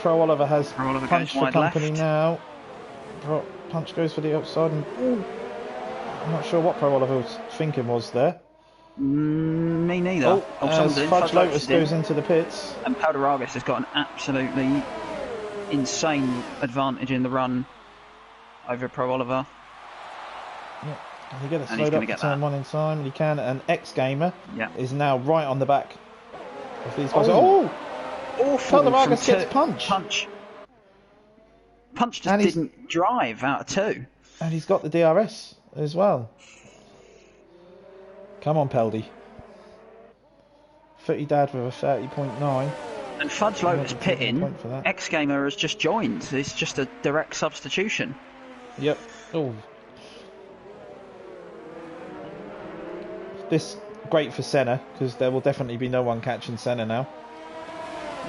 Pro Oliver has Punch for company now. Punch goes for the outside, and I'm not sure what Pro Oliver was thinking was there. Me neither. As Fudge Lotus goes into the pits. And Peldaragus has got an absolutely insane advantage in the run over Pro Oliver. Yeah. He gets slowed up to turn 1 in time, and he can. And X Gamer is now right on the back of these guys. Peldaragus gets Punch. Punch just didn't drive out of 2. And he's got the DRS as well. Come on, Peldy. Footy Dad with a 30.9. And Fudge Lotus pitting. X Gamer has just joined. It's just a direct substitution. Yep. Oh. This great for Senna, because there will definitely be no one catching Senna now.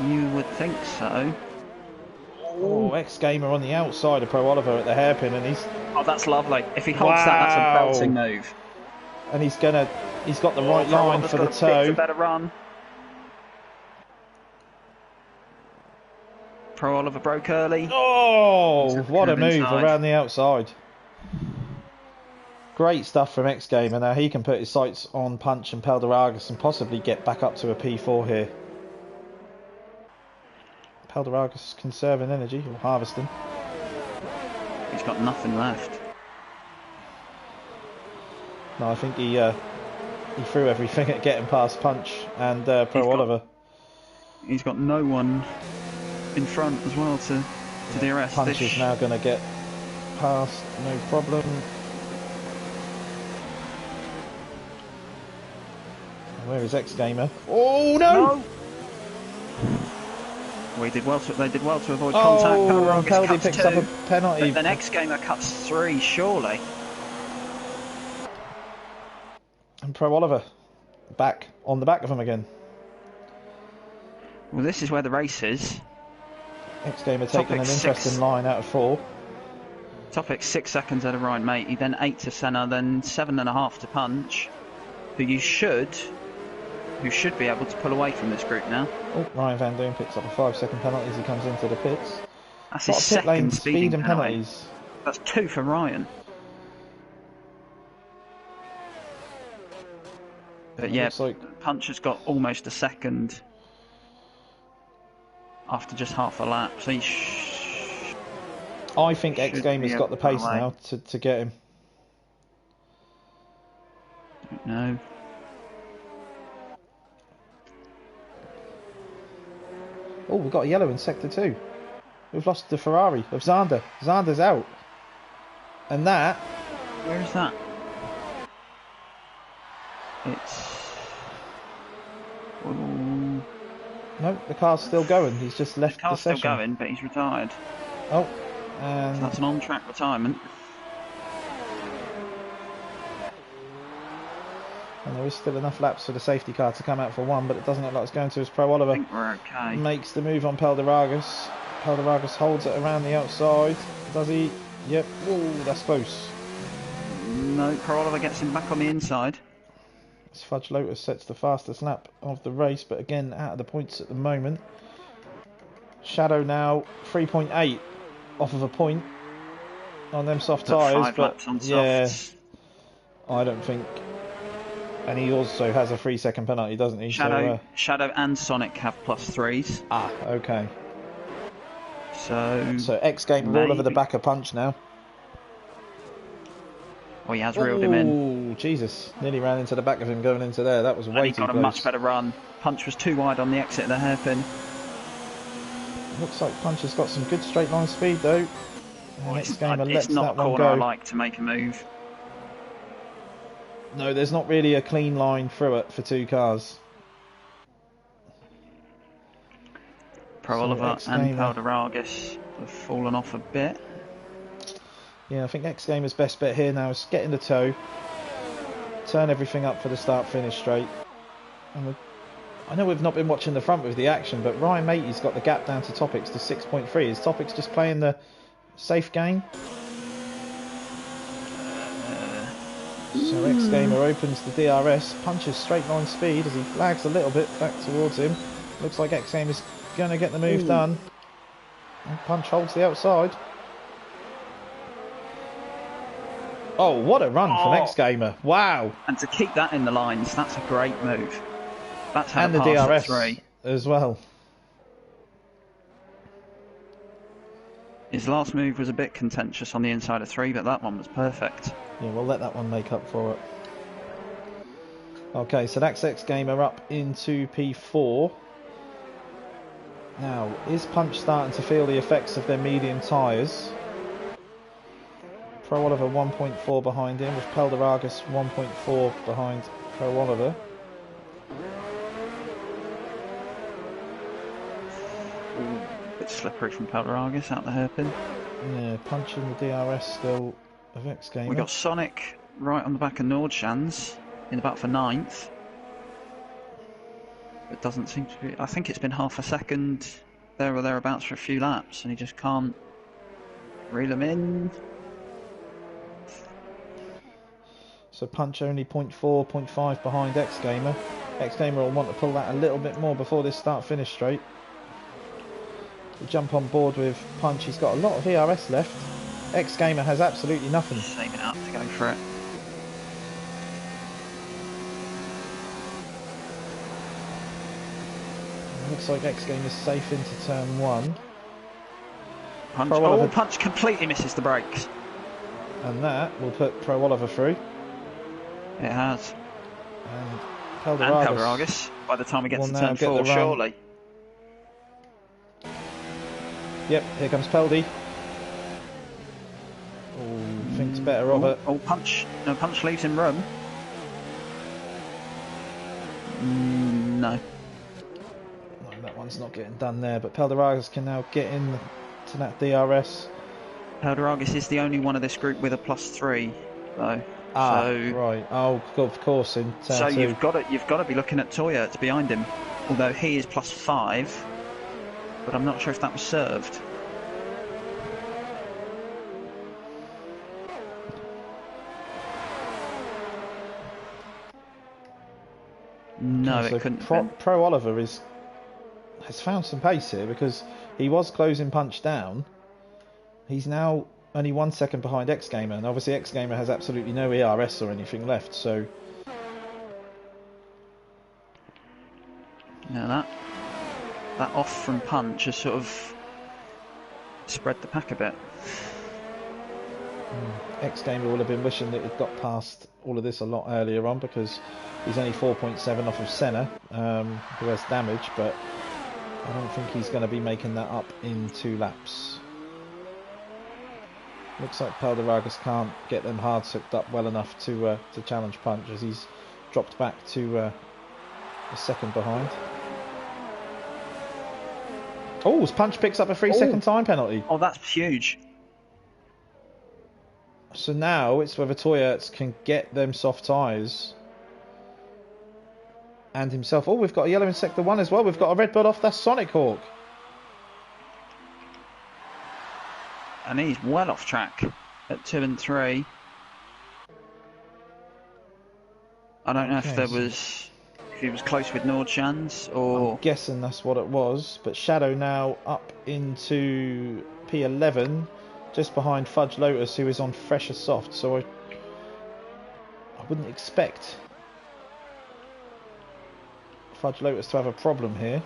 You would think so. Oh, X-Gamer on the outside of Pro Oliver at the hairpin, and he's... Oh, that's lovely. If he holds that, that's a belting move. And he's got the right line for the toe. A better run. Pro Oliver broke early. Oh, what a move around the outside. Great stuff from X-Gamer. Now he can put his sights on Punch and Peldaragus and possibly get back up to a P4 here. Peldaragus conserving energy, or harvesting. He's got nothing left. No, I think he threw everything at getting past Punch and Pro Oliver. He's got no one in front as well to DRS. Punch is now going to get past, no problem. Where is X-Gamer? Oh no! They did well to avoid contact. Peldy picks up a penalty. But then X-Gamer cuts 3, surely. And Pro Oliver back on the back of him again. Well, this is where the race is. X-Gamer taking an interesting line out of 4. Topic 6 seconds out of Ryan Matey, then 8 to Senna, then 7.5 to Punch, who should be able to pull away from this group now. Oh, Ryan Van Doon picks up a 5-second penalty as he comes into the pits. That's his second speed and penalties. That's 2 for Ryan. But yeah, like Punch has got almost a second after just half a lap. So I think X-Gamer's got the pace now to get him. No. Oh, we've got a yellow in sector 2. We've lost the Ferrari of Zander. Zander's out. And that... Where is that? It's... Ooh. No, the car's still going. He's just left the session. The car's still going, but he's retired. Oh, so that's an on-track retirement. And there is still enough laps for the safety car to come out for 1, but it doesn't look like it's going to as Pro Oliver. I think we're okay. Makes the move on Peldaragas. Peldaragas holds it around the outside. Does he? Yep. Ooh, that's close. No, Pro Oliver gets him back on the inside. Fudge Lotus sets the fastest lap of the race, but again out of the points at the moment. Shadow now 3.8 off of a point on them soft tyres, but yeah, I don't think. And he also has a 3-second penalty, doesn't he? Shadow and Sonic have +3s. Ah, okay. So X-Gamer all over the back of Punch now. Well, he has reeled him in. Oh, Jesus. Nearly ran into the back of him going into there. That was way too close. He got a much better run. Punch was too wide on the exit of the hairpin. Looks like Punch has got some good straight line speed, though. X-Gamer lets that one go. It's not a corner I like to make a move. No, there's not really a clean line through it for 2 cars. Pro Oliver and Peldaragas have fallen off a bit. Yeah, I think X-Gamer's best bet here now is get in the tow, turn everything up for the start-finish straight. And I know we've not been watching the front with the action, but Ryan Matey's got the gap down to Topics to 6.3. Is Topics just playing the safe game? So X-Gamer opens the DRS, punches straight line speed as he flags a little bit back towards him. Looks like X-Gamer's going to get the move done. And Punch holds the outside. Oh, what a run from X-Gamer. Wow. And to keep that in the lines, that's a great move. That's how and the DRS as well. His last move was a bit contentious on the inside of 3, but that one was perfect. Yeah, we'll let that one make up for it. Okay, so that's X-Gamer up into P4. Now, is Punch starting to feel the effects of their medium tyres? Pro Oliver 1.4 behind him, with Peldaragas 1.4 behind Pro Oliver. Bit slippery from Peldaragas out the hairpin. Yeah, Punch in the DRS still of X-Gamer. We got Sonic right on the back of Nordschans in the back for 9th. It doesn't seem to be. I think it's been half a second there or thereabouts for a few laps, and he just can't reel them in. So Punch only 0.4, 0.5 behind X-Gamer. X-Gamer will want to pull that a little bit more before this start-finish straight. We jump on board with Punch. He's got a lot of ERS left. X-Gamer has absolutely nothing. Saving up to go for it. Looks like X-Gamer's safe into turn 1. Punch, Punch completely misses the brakes. And that will put Pro Oliver through. It has. And Peldaragas by the time we get to turn 4, surely. Yep, here comes Peldy. Oh, thinks better of it. Oh, Punch. No, Punch leaves him room. No. That one's not getting done there, but Peldaragas can now get in to that DRS. Peldaragas is the only one of this group with a +3, though. Right. Oh, of course, in turn So 2. you've got to be looking at Toyota behind him, although he is +5, but I'm not sure if that was served. No, Okay, it so couldn't have been. Pro Oliver has found some pace here because he was closing Punch down. He's now only 1 second behind X Gamer, and obviously X Gamer has absolutely no ERS or anything left. So Yeah, that off from Punch has sort of spread the pack a bit. X Gamer will have been wishing that he'd got past all of this a lot earlier on, because he's only 4.7 off of Senna, who has damage, but I don't think he's going to be making that up in 2 laps. Looks like Pelderagis can't get them hard hooked up well enough to challenge Punch, as he's dropped back to a second behind. Oh, Punch picks up a 3-second time penalty. Oh, that's huge. So now it's whether Toyota can get them soft tyres and himself. Oh, we've got a yellow in sector 1 as well. We've got a red bull off. That's Sonic Hawk. And he's well off track at 2 and 3. I don't know if he was close with Nordschans or... I'm guessing that's what it was. But Shadow now up into P11, just behind Fudge Lotus, who is on fresher soft. So I wouldn't expect Fudge Lotus to have a problem here.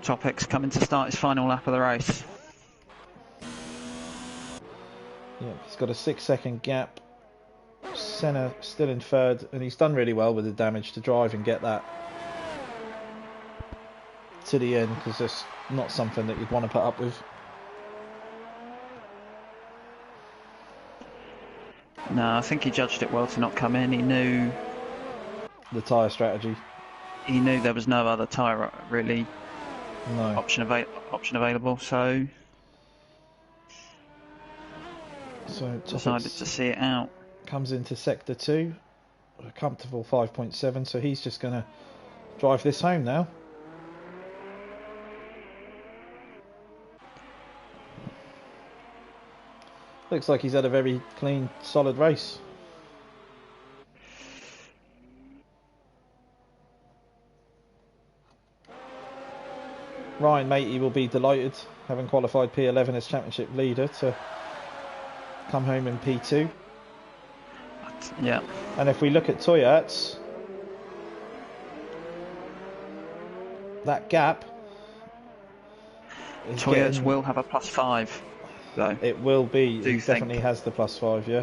Topic's coming to start his final lap of the race. Yeah, he's got a 6-second gap. Senna still in third, and he's done really well with the damage to drive and get that to the end, because that's not something that you'd want to put up with. No, I think he judged it well to not come in. He knew the tyre strategy. He knew there was no other tyre really option available, so decided to see it out. Comes into sector 2, a comfortable 5.7, so he's just going to drive this home now. Looks like he's had a very clean, solid race. Ryan Matey will be delighted, having qualified P11 as championship leader, to come home in P2. Yeah. And if we look at Toyota, that gap... Toyota will have a +5, though. It will be. He definitely has the +5, yeah.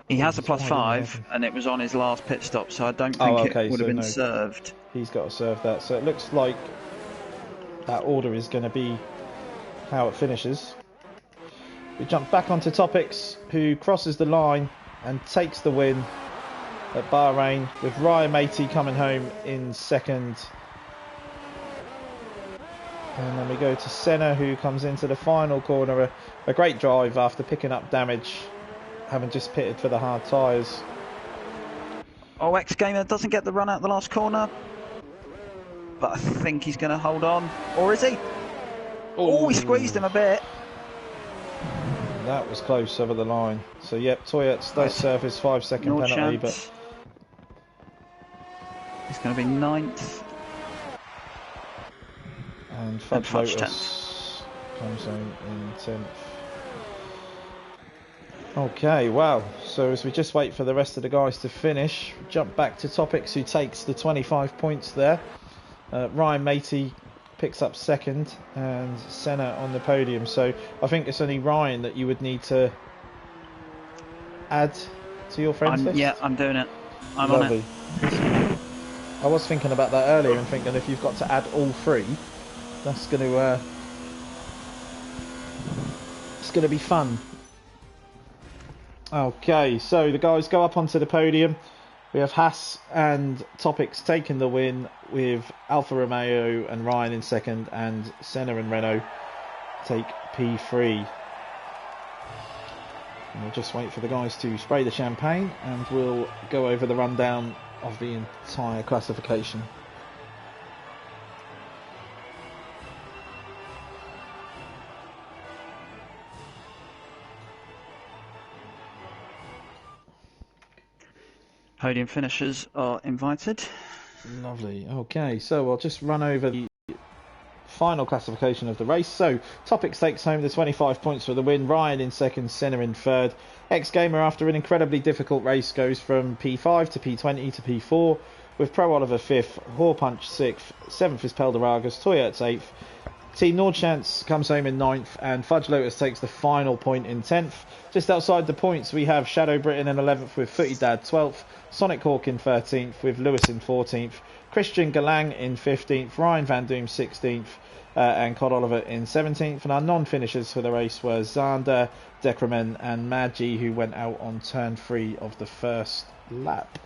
He has a +5, and it was on his last pit stop, so I don't think it would have been served. He's got to serve that. So it looks like that order is going to be how it finishes. We jump back onto Topics, who crosses the line and takes the win at Bahrain, with Ryan Matey coming home in second. And then we go to Senna, who comes into the final corner. A great drive after picking up damage, having just pitted for the hard tyres. Oh, X-Gamer doesn't get the run out the last corner, but I think he's going to hold on. Or is he? Oh, he squeezed him a bit. That was close over the line. So, yep, Toyota does serve his 5-second penalty, but he's going to be 9th. And Fudge Lotus comes home in 10th. Okay, wow. So as we just wait for the rest of the guys to finish, jump back to Topics, who takes the 25 points there. Ryan Matey picks up second, and Senna on the podium. So I think it's only Ryan that you would need to add to your friends list. Yeah, I'm doing it. I'm Lovely. on it. I was thinking about that earlier and thinking if you've got to add all 3, that's going to it's going to be fun. Okay, so the guys go up onto the podium. We have Haas and Topics taking the win, with Alfa Romeo and Ryan in second, and Senna and Renault take P3. And we'll just wait for the guys to spray the champagne and we'll go over the rundown of the entire classification. Podium finishers are invited. Lovely. Okay, so I'll just run over the final classification of the race. So Topics takes home the 25 points for the win. Ryan in second, Senna in third. X-Gamer, after an incredibly difficult race, goes from P5 to P20 to P4, with Pro Oliver 5th, Horpunch 6th, 7th is Pelderagus, Toyert's 8th. Team Nordchance comes home in 9th, and Fudge Lotus takes the final point in 10th. Just outside the points, we have Shadow Britain in 11th with Footy Dad 12th, Sonic Hawk in 13th with Lewis in 14th, Christian Galang in 15th, Ryan Van Doom 16th, and Cod Oliver in 17th. And our non-finishers for the race were Zander, Decremen and Magi, who went out on turn 3 of the first lap.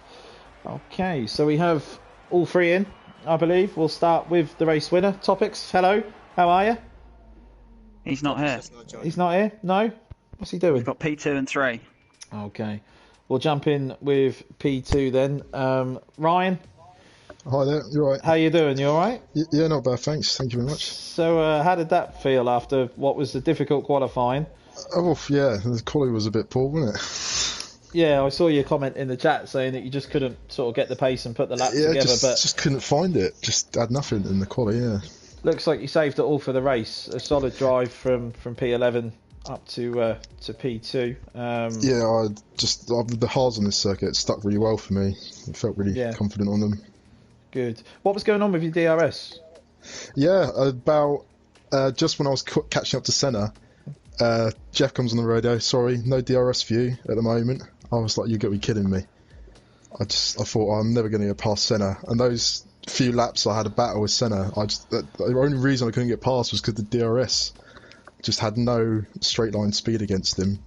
Okay, so we have all three in, I believe. We'll start with the race winner. Topics, hello, how are you? He's not here. He's not here? No? What's he doing? We've got P2 and 3. Okay, we'll jump in with P2 then. Ryan? Hi there, you alright? How you doing? You alright? Yeah, not bad, thanks. Thank you very much. So, how did that feel after what was a difficult qualifying? Oh, yeah, the quality was a bit poor, wasn't it? Yeah, I saw your comment in the chat saying that you just couldn't sort of get the pace and put the lap together. But just couldn't find it. Just had nothing in the quality, yeah. Looks like you saved it all for the race. A solid drive from P11 up to P2. The hards on this circuit stuck really well for me. I felt really confident on them. Good. What was going on with your DRS? Yeah, about just when I was catching up to Senna, Jeff comes on the radio. Sorry, no DRS for you at the moment. I was like, you got to be kidding me. I thought I'm never going to get past Senna. And those few laps I had a battle with Senna, the only reason I couldn't get past was because the DRS just had no straight line speed against him.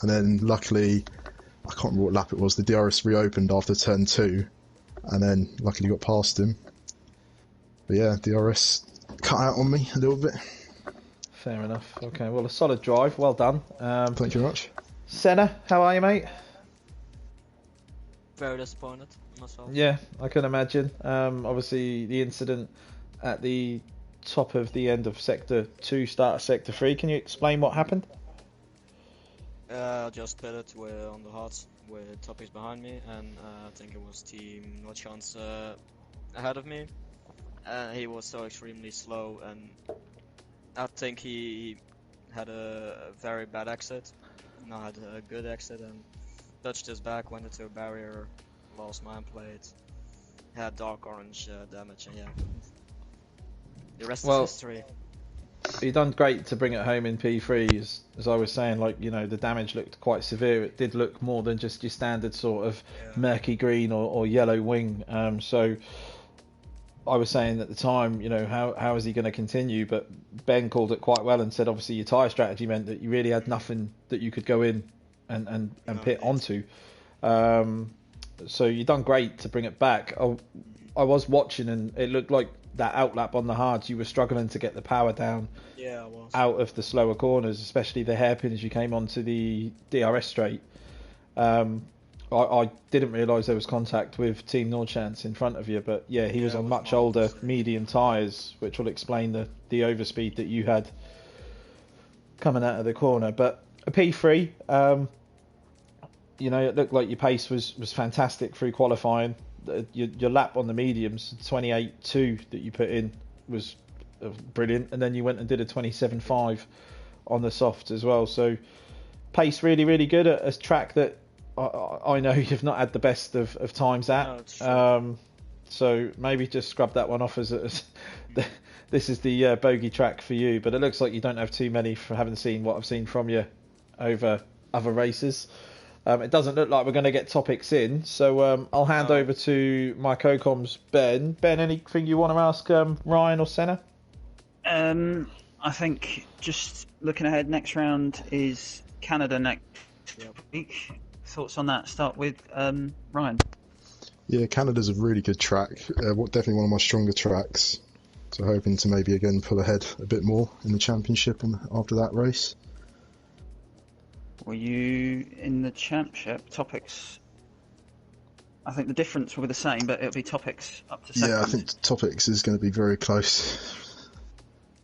And then luckily, I can't remember what lap it was, the DRS reopened after turn 2, and then luckily got past him. But yeah, DRS cut out on me a little bit. Fair enough. Okay, well, a solid drive. Well done. Thank you very much. Senna, how are you, mate? Very disappointed myself. Yeah, I can imagine. Obviously, the incident at the top of the end of Sector 2, start of Sector 3. Can you explain what happened? I just pitted on the hards with Topics behind me, and I think it was Team No Chance ahead of me. He was so extremely slow, and I think he had a very bad exit. No, had a good exit and touched his back, went into a barrier, lost my plate, had dark orange damage, and yeah. The rest is history. You done great to bring it home in P3, as I was saying. Like, you know, the damage looked quite severe. It did look more than just your standard sort of murky green or yellow wing. So I was saying at the time, you know, how is he going to continue? But Ben called it quite well and said, obviously, your tyre strategy meant that you really had nothing that you could go in and pit onto. So you done great to bring it back. I was watching, and it looked like that outlap on the hards, you were struggling to get the power down out of the slower corners, especially the hairpin as you came onto the DRS straight. I didn't realise there was contact with Team Nordchance in front of you, but yeah, he was on much older medium tyres, which will explain the overspeed that you had coming out of the corner. But a P3, you know, it looked like your pace was fantastic through qualifying. Your lap on the mediums, 28.2 that you put in, was brilliant, and then you went and did a 27.5 on the soft as well. So pace really, really good at a track that I know you've not had the best of times at. So maybe just scrub that one off as this is the bogey track for you. But it looks like you don't have too many for having seen what I've seen from you over other races. It doesn't look like we're going to get topics in, so I'll hand over to my co-coms, Ben. Ben, anything you want to ask Ryan or Senna? I think just looking ahead, next round is Canada next week. Thoughts on that? Start with Ryan. Yeah, Canada's a really good track. Definitely one of my stronger tracks. So hoping to maybe again pull ahead a bit more in the championship and after that race. Were you in the championship? Topics. I think the difference will be the same, but it'll be Topics up to second. Yeah, I think Topics is going to be very close.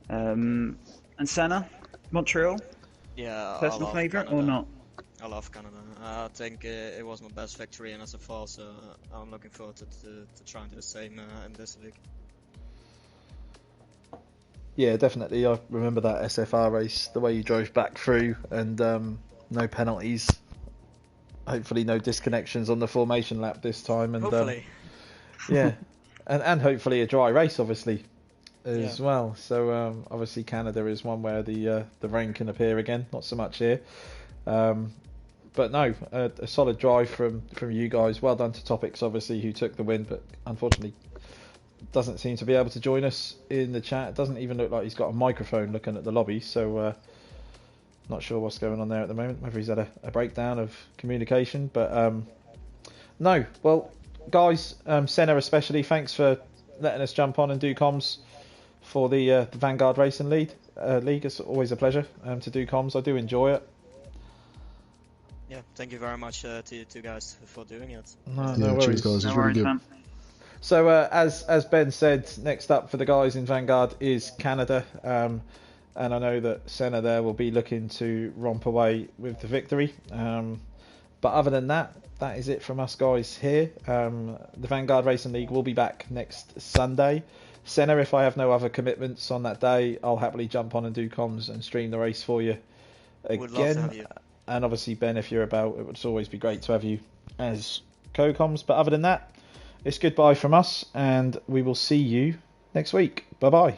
And Senna, Montreal, Yeah, personal favourite or not? I love Canada. I think it was my best victory in SFR, so I'm looking forward to trying to do the same in this league. Yeah, definitely. I remember that SFR race, the way you drove back through, and no penalties. Hopefully, no disconnections on the formation lap this time, and Hopefully. yeah, and hopefully a dry race, obviously, as Yeah. well. So obviously, Canada is one where the rain can appear again. Not so much here, but no, a solid drive from you guys. Well done to Topics, obviously, who took the win, but unfortunately doesn't seem to be able to join us in the chat. It doesn't even look like he's got a microphone looking at the lobby, so not sure what's going on there at the moment, whether he's had a breakdown of communication. But no, well, guys, Senna especially, thanks for letting us jump on and do comms for the Vanguard Racing League. It's always a pleasure to do comms. I do enjoy it. Yeah, thank you very much to you two guys for doing it. No Yeah, worries. cheers, guys. It's No really worries, good. man. So as Ben said, next up for the guys in Vanguard is Canada, and I know that Senna there will be looking to romp away with the victory. But other than that, that is it from us guys here. The Vanguard Racing League will be back next Sunday. Senna, if I have no other commitments on that day, I'll happily jump on and do comms and stream the race for you again. Would love to have you. And obviously, Ben, if you're about, it would always be great to have you as co-comms. But other than that, it's goodbye from us, and we will see you next week. Bye-bye.